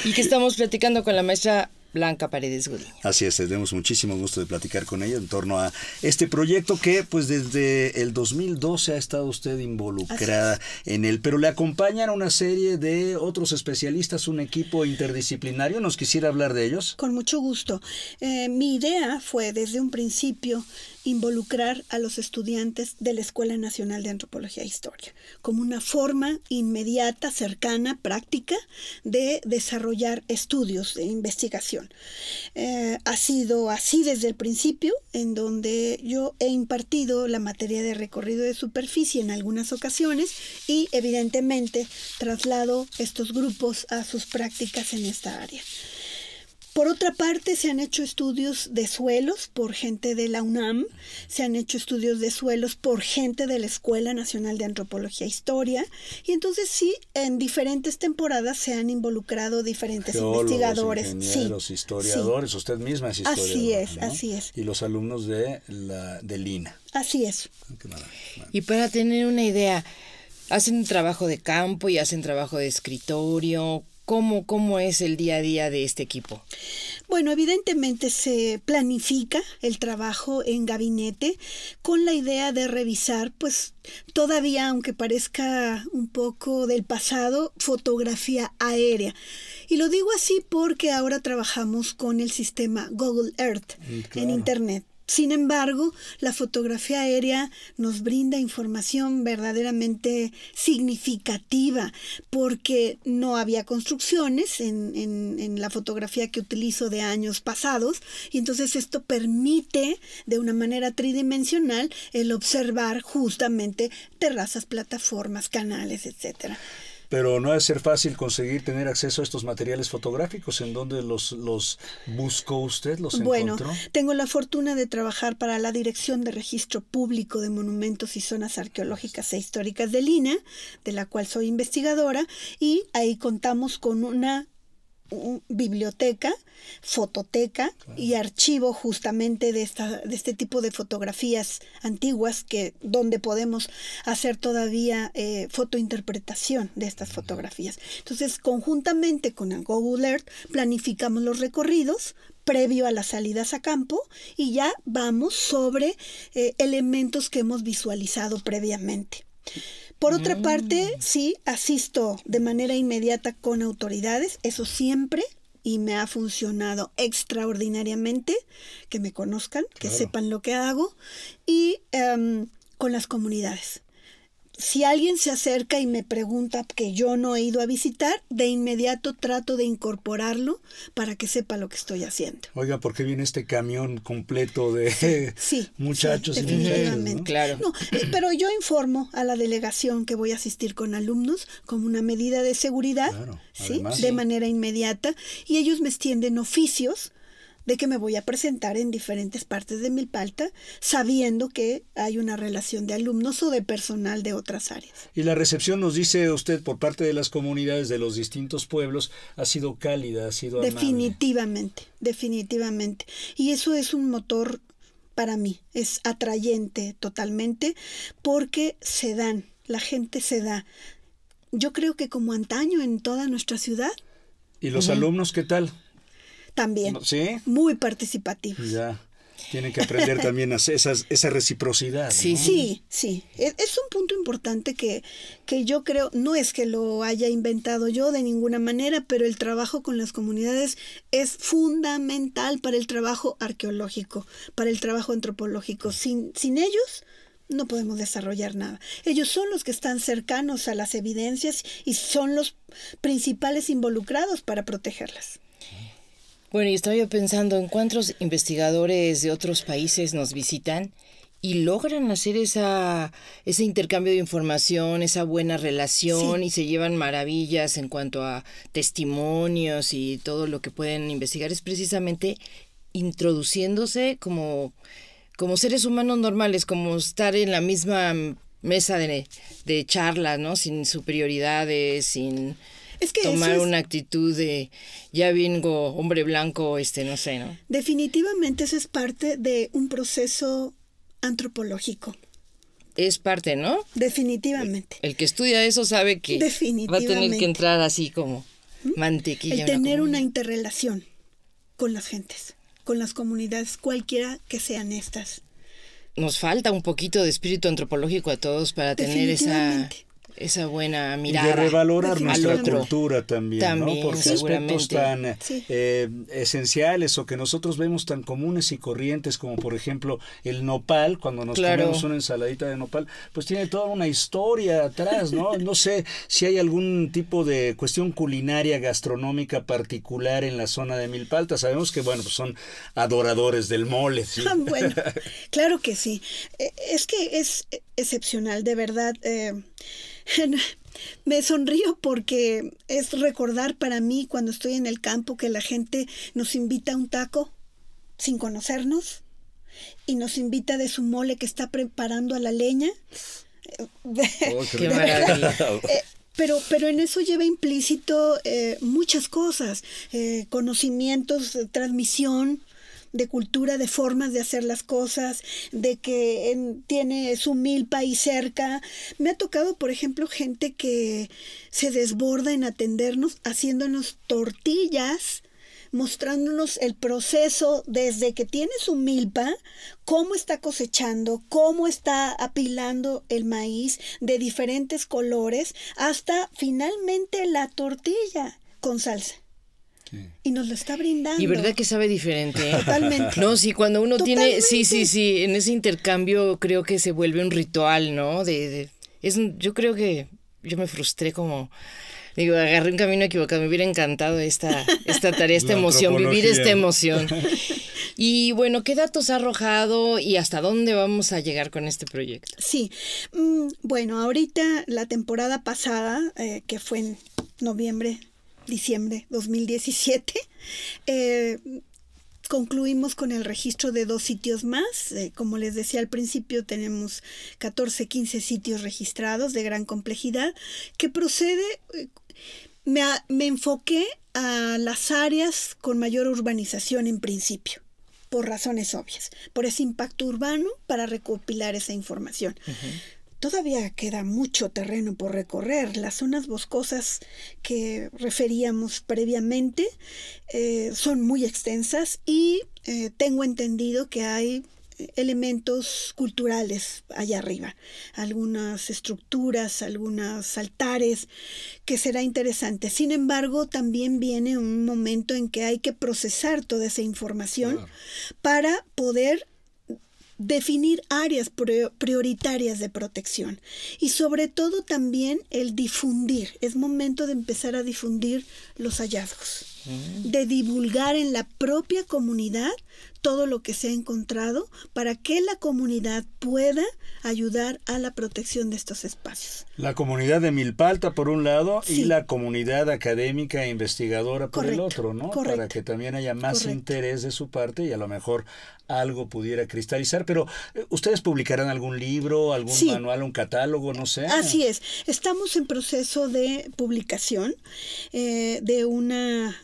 Y que estamos platicando con la maestra Blanca Paredes Gudiño. Así es, tenemos muchísimo gusto de platicar con ella en torno a este proyecto que pues desde el 2012 ha estado usted involucrada en él, pero le acompañan una serie de otros especialistas, un equipo interdisciplinario. ¿Nos quisiera hablar de ellos? Con mucho gusto. Mi idea fue desde un principio involucrar a los estudiantes de la Escuela Nacional de Antropología e Historia como una forma inmediata, cercana, práctica de desarrollar estudios de investigación. Ha sido así desde el principio, en donde yo he impartido la materia de recorrido de superficie en algunas ocasiones y evidentemente traslado estos grupos a sus prácticas en esta área. Por otra parte, se han hecho estudios de suelos por gente de la UNAM, se han hecho estudios de suelos por gente de la Escuela Nacional de Antropología e Historia, y entonces sí, en diferentes temporadas se han involucrado diferentes Geólogos, investigadores. ingenieros, historiadores, usted misma es historiadora. Así es, ¿no? así es. Y los alumnos del INA. Así es. Qué maravilla. Y para tener una idea, hacen trabajo de campo y hacen trabajo de escritorio. ¿Cómo es el día a día de este equipo? Bueno, evidentemente se planifica el trabajo en gabinete con la idea de revisar, pues todavía, aunque parezca un poco del pasado, fotografía aérea. Y lo digo así porque ahora trabajamos con el sistema Google Earth en Internet. Sin embargo, la fotografía aérea nos brinda información verdaderamente significativa porque no había construcciones en la fotografía que utilizo de años pasados, y entonces esto permite de una manera tridimensional el observar justamente terrazas, plataformas, canales, etcétera. Pero no ha de ser fácil tener acceso a estos materiales fotográficos. ¿En dónde los buscó usted? ¿Los encontró? Bueno, tengo la fortuna de trabajar para la Dirección de Registro Público de Monumentos y Zonas Arqueológicas e Históricas del INAH, de la cual soy investigadora, y ahí contamos con una biblioteca, fototeca y archivo justamente de este tipo de fotografías antiguas donde podemos hacer todavía fotointerpretación de estas fotografías. Entonces, conjuntamente con el Google Earth planificamos los recorridos previo a las salidas a campo y ya vamos sobre elementos que hemos visualizado previamente. Por otra parte, sí, asisto de manera inmediata con autoridades, eso siempre, y me ha funcionado extraordinariamente, que me conozcan, que sepan lo que hago, y con las comunidades. Si alguien se acerca y me pregunta que yo no he ido a visitar, de inmediato trato de incorporarlo para que sepa lo que estoy haciendo. Oiga, ¿por qué viene este camión completo de muchachos y muchachas, ¿no? Claro. No, pero yo informo a la delegación que voy a asistir con alumnos como una medida de seguridad, además, de manera inmediata, y ellos me extienden oficios de que me voy a presentar en diferentes partes de Milpalta, sabiendo que hay una relación de alumnos o de personal de otras áreas. Y la recepción, nos dice usted, por parte de las comunidades de los distintos pueblos, ha sido cálida, ha sido amable. Definitivamente. Y eso es un motor para mí, es atrayente totalmente, porque la gente se da. Yo creo que como antaño en toda nuestra ciudad. ¿Y los alumnos qué tal? También, ¿sí? Muy participativos. Ya, tienen que aprender también esa reciprocidad, ¿no? Sí. Es un punto importante que yo creo, no es que lo haya inventado yo de ninguna manera, pero el trabajo con las comunidades es fundamental para el trabajo arqueológico, para el trabajo antropológico. Sin ellos no podemos desarrollar nada. Ellos son los que están cercanos a las evidencias y son los principales involucrados para protegerlas. Bueno, y estaba yo pensando en cuántos investigadores de otros países nos visitan y logran hacer ese intercambio de información, esa buena relación, y se llevan maravillas en cuanto a testimonios y todo lo que pueden investigar. Es precisamente introduciéndose como seres humanos normales, como estar en la misma mesa de charla, ¿no? Sin superioridades, sin tomar una actitud de ya vengo hombre blanco, no sé, ¿no? Definitivamente eso es parte de un proceso antropológico. Es parte, ¿no? Definitivamente. El que estudia eso sabe que va a tener que entrar así como mantequilla. El tener una interrelación con las gentes, con las comunidades, cualquiera que sean estas. Nos falta un poquito de espíritu antropológico a todos para tener esa buena mirada. Y de revalorar nuestra cultura también, ¿no? Porque aspectos tan esenciales o que nosotros vemos tan comunes y corrientes como por ejemplo el nopal, cuando nos comemos una ensaladita de nopal, pues tiene toda una historia atrás, ¿no? No sé si hay algún tipo de cuestión culinaria gastronómica particular en la zona de Milpalta. Sabemos que, bueno, pues son adoradores del mole, ¿sí? Bueno, claro que sí. Es que es excepcional, de verdad. Me sonrío porque es recordar para mí cuando estoy en el campo que la gente nos invita a un taco sin conocernos y nos invita de su mole que está preparando a la leña. ¡Qué maravilla! Pero en eso lleva implícito muchas cosas, conocimientos, transmisión de cultura, de formas de hacer las cosas, de que tiene su milpa ahí cerca. Me ha tocado, por ejemplo, gente que se desborda en atendernos haciéndonos tortillas, mostrándonos el proceso desde que tiene su milpa, cómo está cosechando, cómo está apilando el maíz de diferentes colores, hasta finalmente la tortilla con salsa. Sí. Y nos lo está brindando. Y verdad que sabe diferente, ¿eh? Totalmente. No, sí, cuando uno tiene, sí, Totalmente. en ese intercambio creo que se vuelve un ritual, ¿no? Yo creo que yo me frustré como, digo, agarré un camino equivocado, me hubiera encantado esta tarea, esta La emoción, vivir antropología. esta emoción. Y bueno, ¿qué datos ha arrojado y hasta dónde vamos a llegar con este proyecto? Sí, bueno, ahorita la temporada pasada, que fue en noviembre, diciembre 2017, concluimos con el registro de 2 sitios más. Como les decía al principio, tenemos 14, 15 sitios registrados de gran complejidad, que procede, me enfoqué a las áreas con mayor urbanización en principio, por razones obvias, por ese impacto urbano para recopilar esa información. Todavía queda mucho terreno por recorrer. Las zonas boscosas que referíamos previamente son muy extensas y tengo entendido que hay elementos culturales allá arriba, algunas estructuras, algunos altares, que será interesante. Sin embargo, también viene un momento en que hay que procesar toda esa información para poder definir áreas prioritarias de protección y sobre todo también el difundir. Es momento de empezar a difundir los hallazgos, de divulgar en la propia comunidad todo lo que se ha encontrado para que la comunidad pueda ayudar a la protección de estos espacios. La comunidad de Milpalta por un lado Sí. y la comunidad académica e investigadora por el otro, ¿no? Correcto. Para que también haya más Correcto. interés de su parte y a lo mejor algo pudiera cristalizar. Pero ¿ustedes publicarán algún libro, algún Sí. manual, un catálogo, no sé? Así es, estamos en proceso de publicación de una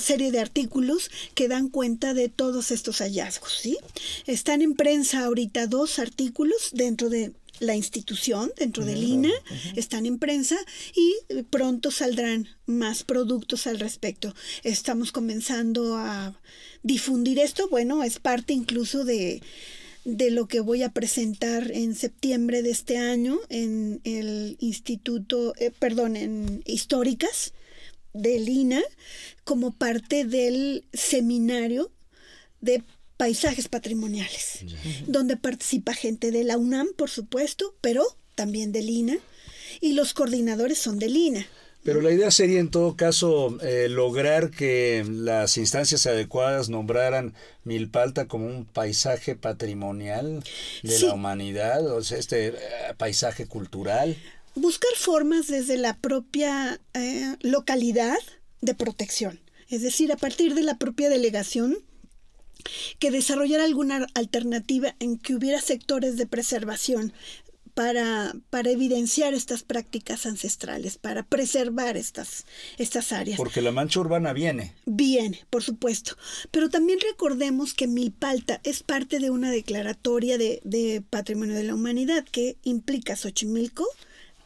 serie de artículos que dan cuenta de todos estos hallazgos, ¿sí? Están en prensa ahorita 2 artículos dentro de la institución, dentro del INA, están en prensa y pronto saldrán más productos al respecto. Estamos comenzando a difundir esto, bueno, es parte incluso de lo que voy a presentar en septiembre de este año en el Instituto, en Históricas del INA, como parte del seminario de paisajes patrimoniales, donde participa gente de la UNAM, por supuesto, pero también del INA, y los coordinadores son del INA. Pero la idea sería en todo caso lograr que las instancias adecuadas nombraran Milpalta como un paisaje patrimonial de Sí. la humanidad, o sea, paisaje cultural. Buscar formas desde la propia localidad de protección, es decir, a partir de la propia delegación, que desarrollar alguna alternativa en que hubiera sectores de preservación para evidenciar estas prácticas ancestrales, para preservar estas áreas. Porque la mancha urbana viene. Bien, por supuesto. Pero también recordemos que Milpalta es parte de una declaratoria de Patrimonio de la Humanidad que implica Xochimilco,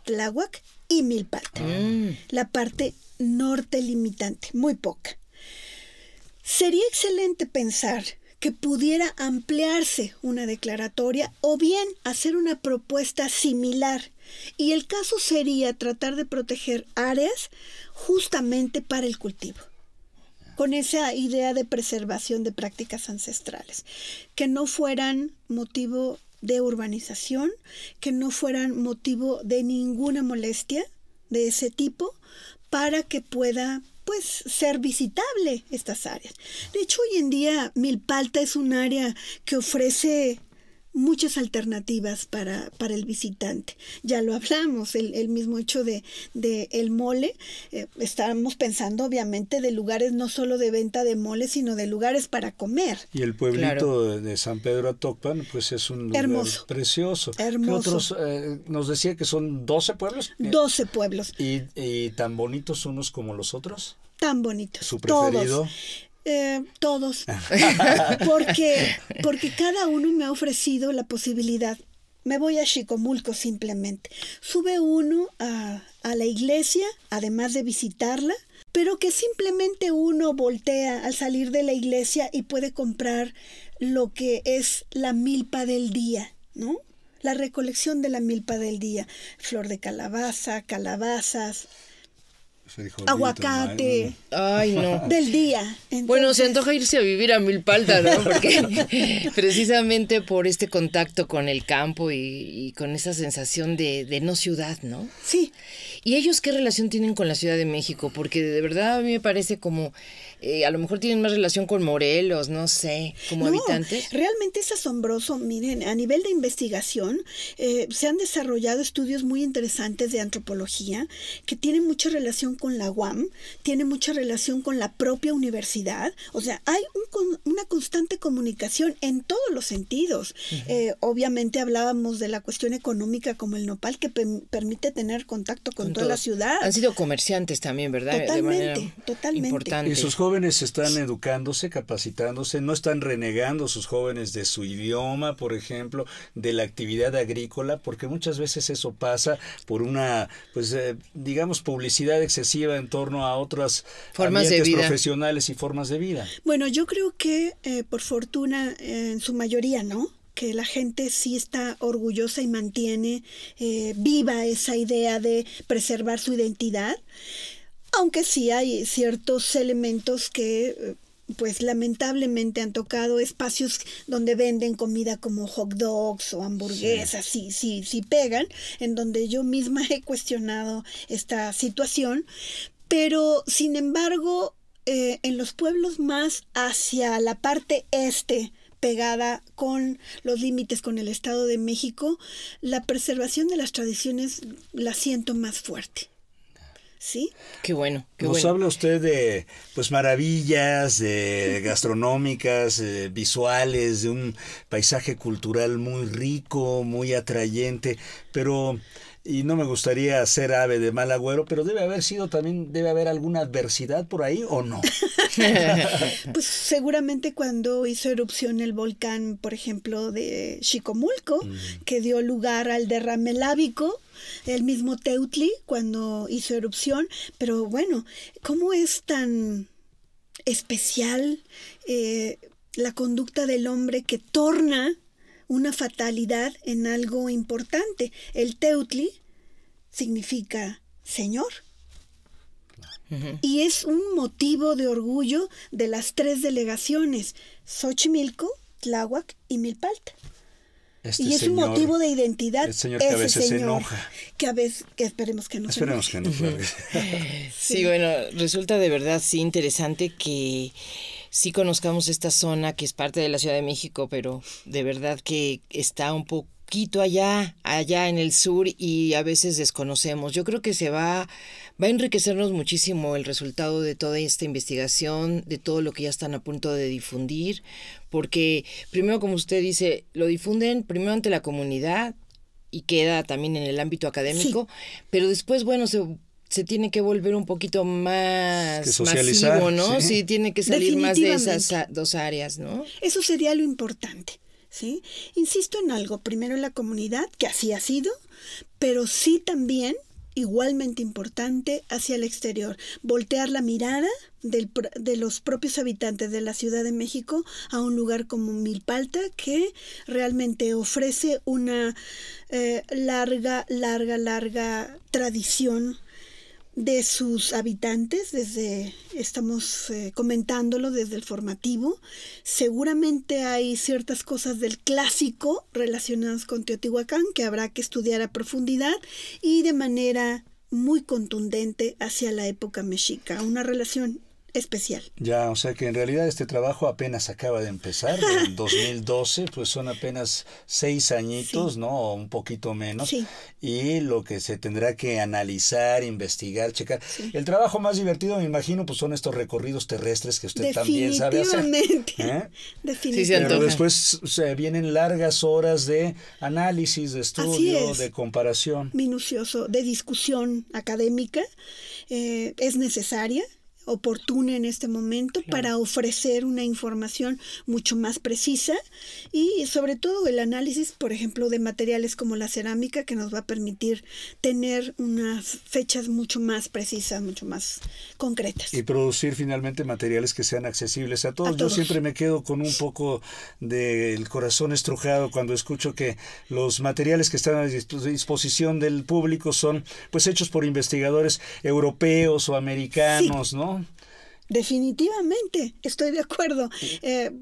Tláhuac y Milpalta. La parte norte limitante, muy poca. Sería excelente pensar que pudiera ampliarse una declaratoria o bien hacer una propuesta similar. Y el caso sería tratar de proteger áreas justamente para el cultivo, con esa idea de preservación de prácticas ancestrales, que no fueran motivo de urbanización, que no fueran motivo de ninguna molestia de ese tipo, para que pueda ser visitable estas áreas. De hecho, hoy en día Milpalta es un área que ofrece muchas alternativas para el visitante. Ya lo hablamos, el mismo hecho de el mole. Estábamos pensando obviamente de lugares no solo de venta de mole, sino de lugares para comer. Y el pueblito de San Pedro Atocpan, pues es un lugar hermoso, precioso. hermoso. ¿Qué otros? Nos decía que son 12 pueblos. 12 pueblos. ¿Y tan bonitos unos como los otros? Tan bonitos. ¿Su preferido? Todos. porque cada uno me ha ofrecido la posibilidad. Me voy a Xicomulco simplemente. Sube uno a la iglesia, además de visitarla, pero que simplemente uno voltea al salir de la iglesia y puede comprar lo que es la milpa del día, ¿no? La recolección de la milpa del día. Flor de calabaza, calabazas, aguacate. Ay, no. Del día. Entonces, Bueno, se antoja irse a vivir a Milpalta, ¿no? Porque precisamente por este contacto con el campo y con esa sensación de no ciudad, ¿no? Sí. ¿Y ellos qué relación tienen con la Ciudad de México? Porque de verdad a mí me parece como, a lo mejor tienen más relación con Morelos, no sé, como habitantes. Realmente es asombroso. Miren, a nivel de investigación se han desarrollado estudios muy interesantes de antropología que tienen mucha relación con la UAM, tienen mucha relación con la propia universidad. O sea, hay una constante comunicación en todos los sentidos. Uh-huh. Obviamente hablábamos de la cuestión económica como el nopal que permite tener contacto con toda la ciudad. Han sido comerciantes también, ¿verdad? Totalmente. Importante. Y sus jóvenes están educándose, capacitándose, no están renegando sus jóvenes de su idioma, por ejemplo, de la actividad agrícola, porque muchas veces eso pasa por una, pues, digamos, publicidad excesiva en torno a otras formas de vida profesionales y formas de vida. Bueno, yo creo que por fortuna en su mayoría, ¿no? Que la gente sí está orgullosa y mantiene viva esa idea de preservar su identidad, aunque sí hay ciertos elementos que pues lamentablemente han tocado espacios donde venden comida como hot dogs o hamburguesas, sí pegan, en donde yo misma he cuestionado esta situación, pero sin embargo en los pueblos más hacia la parte este, pegada con los límites con el Estado de México, la preservación de las tradiciones la siento más fuerte. ¿Sí? Qué bueno. Nos habla usted de pues maravillas gastronómicas, visuales, de un paisaje cultural muy rico, muy atrayente, pero y no me gustaría ser ave de mal agüero, pero debe haber alguna adversidad por ahí, ¿o no? Pues seguramente cuando hizo erupción el volcán, por ejemplo, de Xicomulco, que dio lugar al derrame lábico, el mismo Teutli cuando hizo erupción, pero bueno, ¿cómo es tan especial la conducta del hombre que torna una fatalidad en algo importante? El Teutli significa Señor. Uh-huh. Y es un motivo de orgullo de las 3 delegaciones, Xochimilco, Tláhuac y Milpalta. Y es un motivo de identidad. El señor que a veces se enoja. Que esperemos que no se enoje. Esperemos que no, claro. Sí, bueno, resulta de verdad sí interesante que sí conozcamos esta zona que es parte de la Ciudad de México, pero de verdad que está un poquito allá en el sur y a veces desconocemos. Yo creo que va a enriquecernos muchísimo el resultado de toda esta investigación, de todo lo que ya están a punto de difundir, porque primero, como usted dice, lo difunden primero ante la comunidad y queda también en el ámbito académico, sí. Pero después, bueno, se tiene que volver un poquito más masivo, ¿no? Sí, tiene que salir más de esas 2 áreas, ¿no? Eso sería lo importante, ¿sí? Insisto en algo, primero en la comunidad, que así ha sido, pero sí también, igualmente importante, hacia el exterior. Voltear la mirada de los propios habitantes de la Ciudad de México a un lugar como Milpalta, que realmente ofrece una larga tradición de sus habitantes, estamos comentándolo desde el formativo. Seguramente hay ciertas cosas del clásico relacionadas con Teotihuacán que habrá que estudiar a profundidad y de manera muy contundente hacia la época mexica, una relación especial. Ya, o sea que en realidad este trabajo apenas acaba de empezar, en 2012, pues son apenas 6 añitos, sí. ¿No? O un poquito menos. Sí. Y lo que se tendrá que analizar, investigar, checar. Sí. El trabajo más divertido, me imagino, pues son estos recorridos terrestres que usted también sabe hacer. Definitivamente. Sí, pero después vienen largas horas de análisis, de estudio, de comparación. Minucioso, de discusión académica, es necesaria. oportuna en este momento para ofrecer una información mucho más precisa y sobre todo el análisis, por ejemplo, de materiales como la cerámica, que nos va a permitir tener unas fechas mucho más precisas, mucho más concretas. Y producir finalmente materiales que sean accesibles a todos. Yo siempre me quedo con un poco del corazón estrujado cuando escucho que los materiales que están a disposición del público son pues hechos por investigadores europeos o americanos, sí. ¿No? Definitivamente, estoy de acuerdo,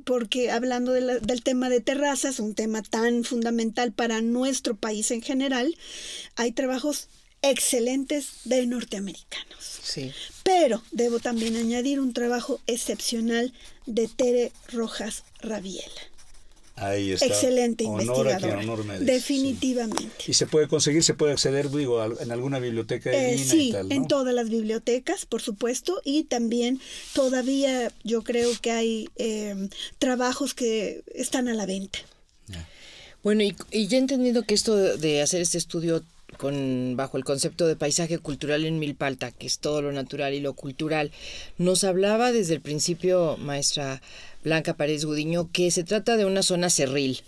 porque hablando del tema de terrazas, un tema tan fundamental para nuestro país en general, hay trabajos excelentes de norteamericanos. Sí. Pero debo también añadir un trabajo excepcional de Tere Rojas Rabiela. Ahí está. Excelente Honor investigadora. A quien honor merece. Definitivamente. Sí. Y se puede conseguir, se puede acceder, digo, en alguna biblioteca de Lina sí, y tal, ¿no? en todas las bibliotecas, por supuesto, y también todavía yo creo que hay trabajos que están a la venta. Bueno, y ya he entendido que esto de hacer este estudio bajo el concepto de paisaje cultural en Milpalta, que es todo lo natural y lo cultural, nos hablaba desde el principio, maestra Blanca Paredes Gudiño, que se trata de una zona cerril.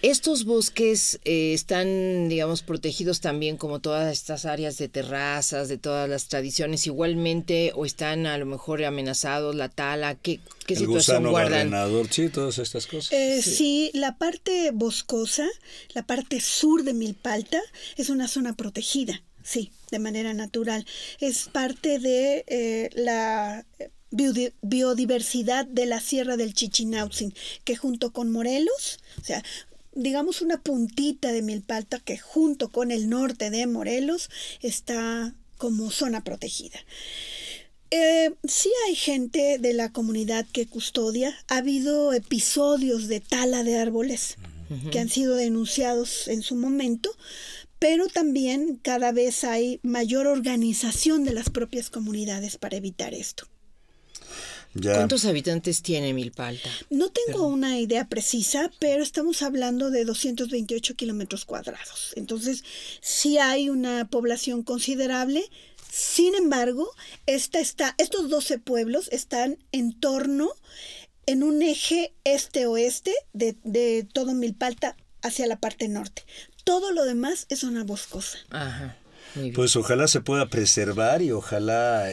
Estos bosques están, digamos, protegidos también como todas estas áreas de terrazas, de todas las tradiciones igualmente, o están a lo mejor amenazados, la tala, ¿qué situación guardan? Barrenador, sí, todas estas cosas. Sí, la parte boscosa, la parte sur de Milpalta, es una zona protegida, sí, de manera natural. Es parte de la biodiversidad de la Sierra del Chichinautzin, que junto con Morelos, o sea, digamos una puntita de Milpalta que junto con el norte de Morelos está como zona protegida. Sí hay gente de la comunidad que custodia. Ha habido episodios de tala de árboles que han sido denunciados en su momento, pero también cada vez hay mayor organización de las propias comunidades para evitar esto. Ya. ¿Cuántos habitantes tiene Milpalta? No tengo una idea precisa, pero estamos hablando de 228 kilómetros cuadrados. Entonces, sí hay una población considerable. Sin embargo, estos 12 pueblos están en un eje este-oeste de todo Milpalta hacia la parte norte. Todo lo demás es zona boscosa. Ajá. Pues ojalá se pueda preservar y ojalá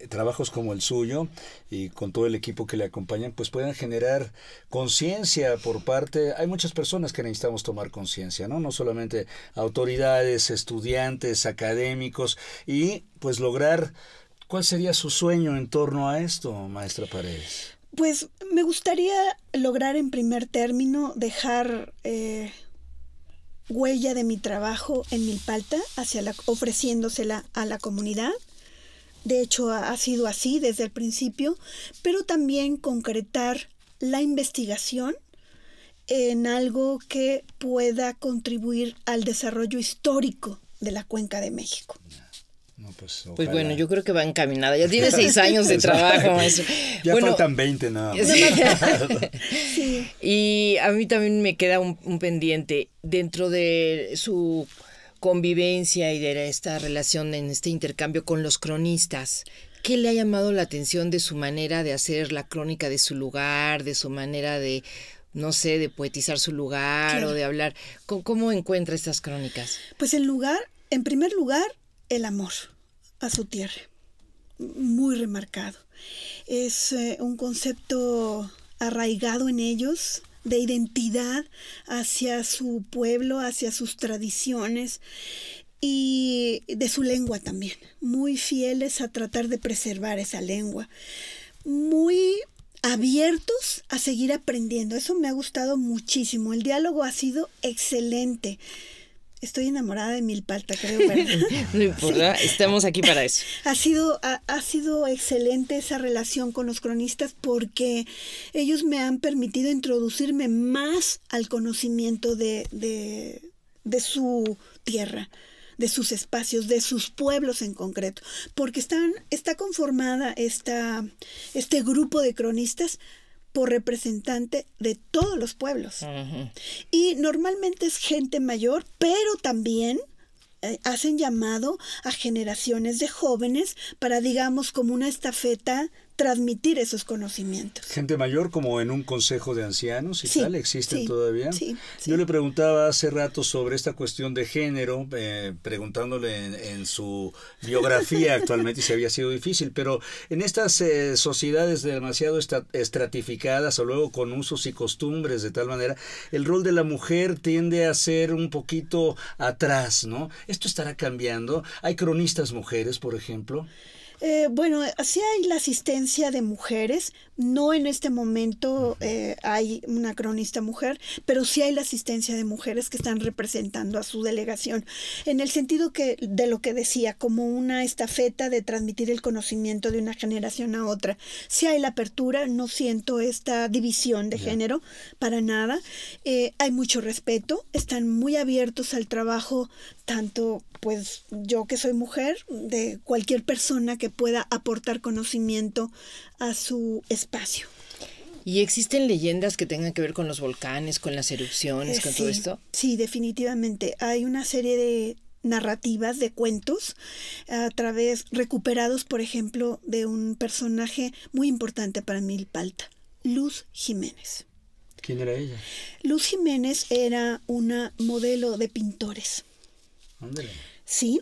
trabajos como el suyo y con todo el equipo que le acompañan pues puedan generar conciencia por parte, hay muchas personas que necesitamos tomar conciencia, ¿no? No solamente autoridades, estudiantes, académicos y pues lograr, ¿cuál sería su sueño en torno a esto, maestra Paredes? Pues me gustaría lograr en primer término dejar huella de mi trabajo en Milpalta, ofreciéndosela a la comunidad. De hecho, ha sido así desde el principio, pero también concretar la investigación en algo que pueda contribuir al desarrollo histórico de la Cuenca de México. No, pues bueno, yo creo que va encaminada. Ya tiene 6 años de trabajo, maestro. Ya faltan 20 nada más. Sí. Y a mí también me queda un pendiente dentro de su convivencia y de esta relación en este intercambio con los cronistas. ¿Qué le ha llamado la atención de su manera de hacer la crónica de su lugar, de su manera de, no sé, de poetizar su lugar, claro, o de hablar? ¿Cómo encuentra estas crónicas? Pues en primer lugar, el amor a su tierra, muy remarcado. Es un concepto arraigado en ellos, de identidad hacia su pueblo, hacia sus tradiciones y de su lengua también. Muy fieles a tratar de preservar esa lengua. Muy abiertos a seguir aprendiendo. Eso me ha gustado muchísimo. El diálogo ha sido excelente. Estoy enamorada de Milpalta, creo, ¿verdad? No importa, sí. Estamos aquí para eso. Ha sido excelente esa relación con los cronistas porque ellos me han permitido introducirme más al conocimiento de su tierra, de sus espacios, de sus pueblos en concreto, porque está conformada este grupo de cronistas por representante de todos los pueblos. Uh-huh. Y normalmente es gente mayor, pero también hacen llamado a generaciones de jóvenes para, digamos, como una estafeta, transmitir esos conocimientos. Gente mayor, como en un consejo de ancianos y tal, ¿existen todavía? Sí. Yo le preguntaba hace rato sobre esta cuestión de género, preguntándole en su biografía actualmente si había sido difícil, pero en estas sociedades demasiado estratificadas o luego con usos y costumbres de tal manera, el rol de la mujer tiende a ser un poquito atrás, ¿no? ¿Esto estará cambiando? ¿Hay cronistas mujeres, por ejemplo? Bueno, sí hay la asistencia de mujeres, no en este momento hay una cronista mujer, pero sí hay la asistencia de mujeres que están representando a su delegación, en el sentido que de lo que decía, como una estafeta de transmitir el conocimiento de una generación a otra. Sí hay la apertura, no siento esta división de género para nada, hay mucho respeto, están muy abiertos al trabajo, tanto pues yo que soy mujer, de cualquier persona que pueda aportar conocimiento a su espacio. ¿Y existen leyendas que tengan que ver con los volcanes, con las erupciones, con todo esto? Sí, definitivamente. Hay una serie de narrativas, de cuentos, recuperados, por ejemplo, de un personaje muy importante para Milpalta, Luz Jiménez. ¿Quién era ella? Luz Jiménez era una modelo de pintores. Ándale. Sí,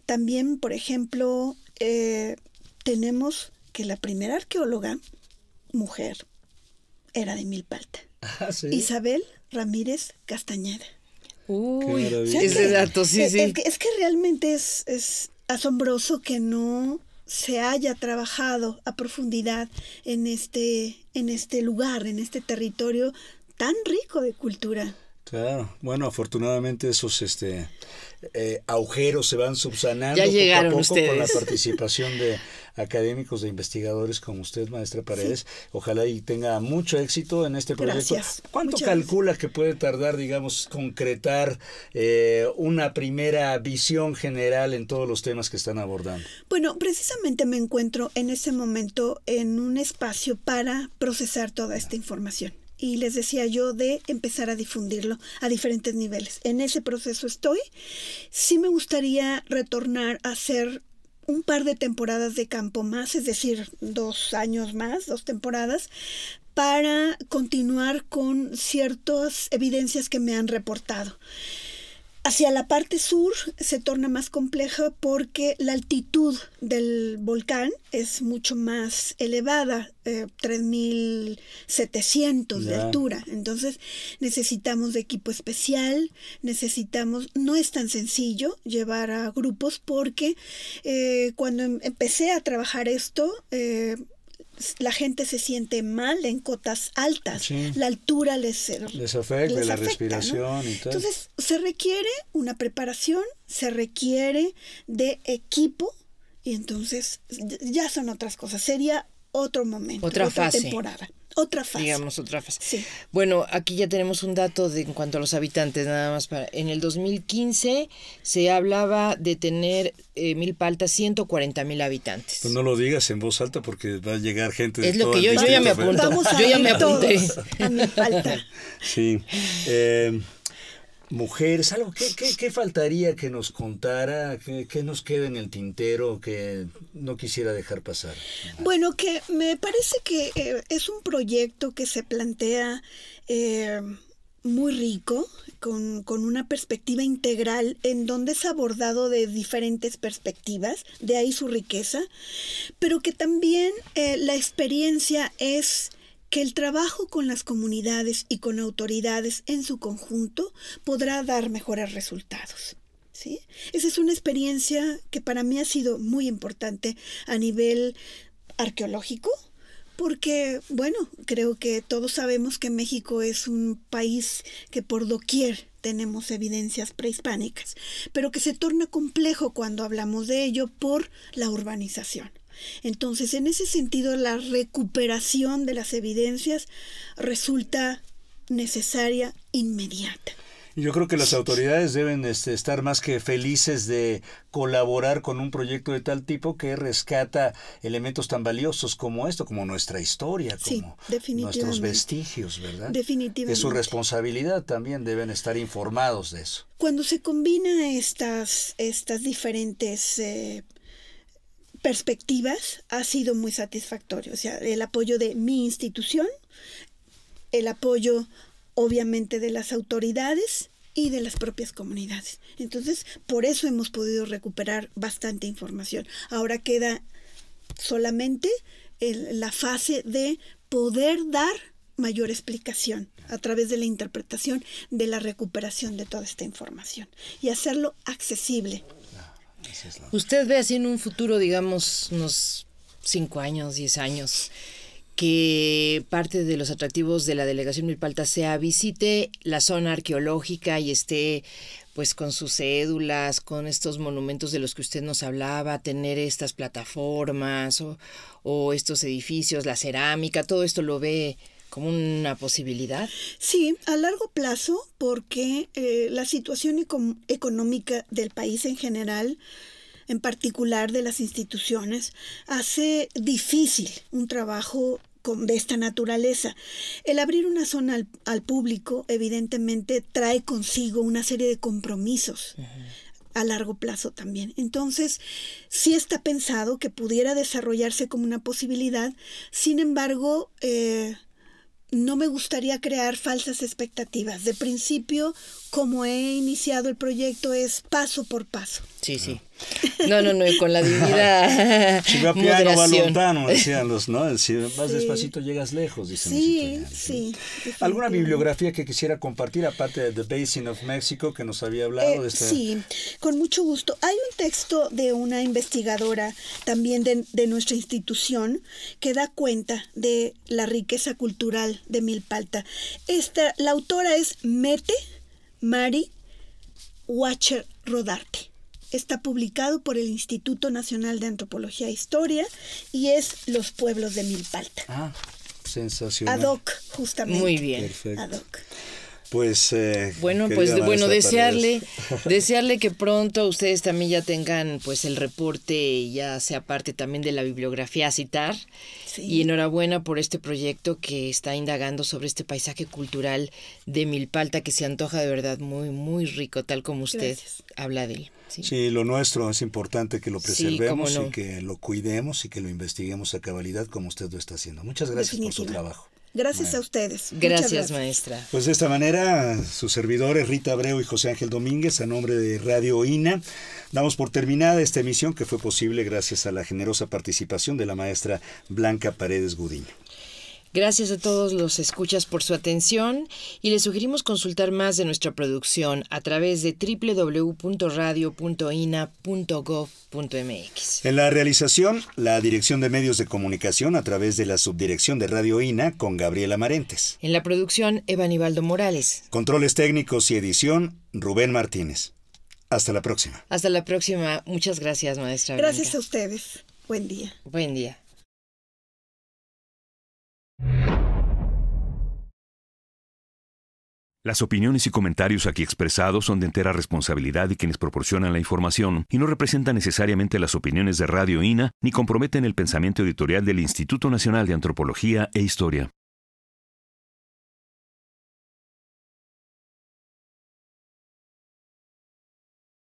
también, por ejemplo, tenemos que la primera arqueóloga mujer era de Milpalta. Ah, ¿sí? Isabel Ramírez Castañeda. Uy, maravilla. ese dato, sí. Es que realmente es asombroso que no se haya trabajado a profundidad en este lugar, en este territorio tan rico de cultura. Claro, bueno, afortunadamente esos agujeros se van subsanando ya llegaron poco a poco ustedes. con la participación de académicos, de investigadores como usted, maestra Paredes. Sí. Ojalá y tenga mucho éxito en este proyecto. Gracias. ¿Cuánto Muchas calcula gracias. que puede tardar, digamos, concretar una primera visión general en todos los temas que están abordando? Bueno, precisamente me encuentro en ese momento en un espacio para procesar toda esta información. Y les decía yo de empezar a difundirlo a diferentes niveles. En ese proceso estoy. Sí me gustaría retornar a hacer un par de temporadas de campo más, es decir, 2 años más, 2 temporadas, para continuar con ciertas evidencias que me han reportado. Hacia la parte sur se torna más compleja porque la altitud del volcán es mucho más elevada, 3.700 de altura. Entonces necesitamos de equipo especial, no es tan sencillo llevar a grupos porque cuando empecé a trabajar esto, la gente se siente mal en cotas altas, sí. La altura les afecta, la respiración, ¿no? Y tal. Entonces se requiere una preparación, se requiere de equipo y entonces ya son otras cosas, sería otro momento, otra fase. Temporada. Otra fase. Digamos, otra fase. Sí. Bueno, aquí ya tenemos un dato en cuanto a los habitantes, nada más. En el 2015 se hablaba de tener Milpalta 140,000 habitantes. Pues no lo digas en voz alta porque va a llegar gente de es lo que yo ya me apunto. Yo ya me apunté. A Milpalta. Sí. Mujeres, algo ¿qué faltaría que nos contara? ¿Qué nos queda en el tintero que no quisiera dejar pasar? Bueno, que me parece que es un proyecto que se plantea muy rico, con una perspectiva integral en donde es abordado de diferentes perspectivas, de ahí su riqueza, pero que también la experiencia es que el trabajo con las comunidades y con autoridades en su conjunto podrá dar mejores resultados, ¿sí? Esa es una experiencia que para mí ha sido muy importante a nivel arqueológico, porque, bueno, creo que todos sabemos que México es un país que por doquier tenemos evidencias prehispánicas, pero que se torna complejo cuando hablamos de ello por la urbanización. Entonces, en ese sentido, la recuperación de las evidencias resulta necesaria, inmediata. Yo creo que las autoridades deben estar más que felices de colaborar con un proyecto de tal tipo que rescata elementos tan valiosos como esto, como nuestra historia, como nuestros vestigios, ¿verdad? Definitivamente. Es su responsabilidad también, deben estar informados de eso. Cuando se combinan estas diferentes perspectivas, ha sido muy satisfactorio. O sea, el apoyo de mi institución, el apoyo obviamente de las autoridades y de las propias comunidades. Entonces, por eso hemos podido recuperar bastante información. Ahora queda solamente la fase de poder dar mayor explicación a través de la interpretación, de la recuperación de toda esta información y hacerlo accesible. Usted ve así en un futuro, digamos, unos 5 años, 10 años, que parte de los atractivos de la delegación Milpa Alta visite la zona arqueológica y esté pues con sus cédulas, con estos monumentos de los que usted nos hablaba, tener estas plataformas o estos edificios, la cerámica, todo esto lo ve como una posibilidad? Sí, a largo plazo, porque la situación económica del país en general, en particular de las instituciones, hace difícil un trabajo de esta naturaleza. El abrir una zona al público evidentemente trae consigo una serie de compromisos. A largo plazo también. Entonces, sí está pensado que pudiera desarrollarse como una posibilidad. Sin embargo, no me gustaría crear falsas expectativas. De principio, como he iniciado el proyecto, es paso por paso. Sí, sí. No, y con la debida si va piano, va moderación. lontano, decían los, ¿no? Si vas despacito, llegas lejos, dicen los italianos. Sí. ¿Alguna bibliografía que quisiera compartir, aparte de The Basin of Mexico, que nos había hablado de esta? Sí, con mucho gusto. Hay un texto de una investigadora también de nuestra institución que da cuenta de la riqueza cultural de Milpa Alta. La autora es Mari Wacher Rodarte. Está publicado por el Instituto Nacional de Antropología e Historia y es Los pueblos de Milpa Alta. Ah, sensacional. Ad hoc, justamente. Muy bien. Perfecto. Ad hoc. Pues, desearle que pronto ustedes también ya tengan pues el reporte y ya sea parte también de la bibliografía a citar. Sí. Y enhorabuena por este proyecto que está indagando sobre este paisaje cultural de Milpa Alta que se antoja de verdad muy, muy rico, tal como usted habla de él. Sí, lo nuestro es importante que lo preservemos y que lo cuidemos y que lo investiguemos a cabalidad como usted lo está haciendo. Muchas gracias por su trabajo. Gracias a ustedes. Gracias, maestra. Pues de esta manera, sus servidores Rita Abreu y José Ángel Domínguez, a nombre de Radio INA, damos por terminada esta emisión que fue posible gracias a la generosa participación de la maestra Blanca Paredes Gudiño. Gracias a todos los escuchas por su atención y les sugerimos consultar más de nuestra producción a través de www.radio.ina.gov.mx. En la realización, la Dirección de Medios de Comunicación a través de la Subdirección de Radio INA con Gabriela Marentes. En la producción, Eva Nivaldo Morales. Controles técnicos y edición, Rubén Martínez. Hasta la próxima. Hasta la próxima. Muchas gracias, maestra Blanca. Gracias a ustedes. Buen día. Buen día. Las opiniones y comentarios aquí expresados son de entera responsabilidad de quienes proporcionan la información y no representan necesariamente las opiniones de Radio INA ni comprometen el pensamiento editorial del Instituto Nacional de Antropología e Historia.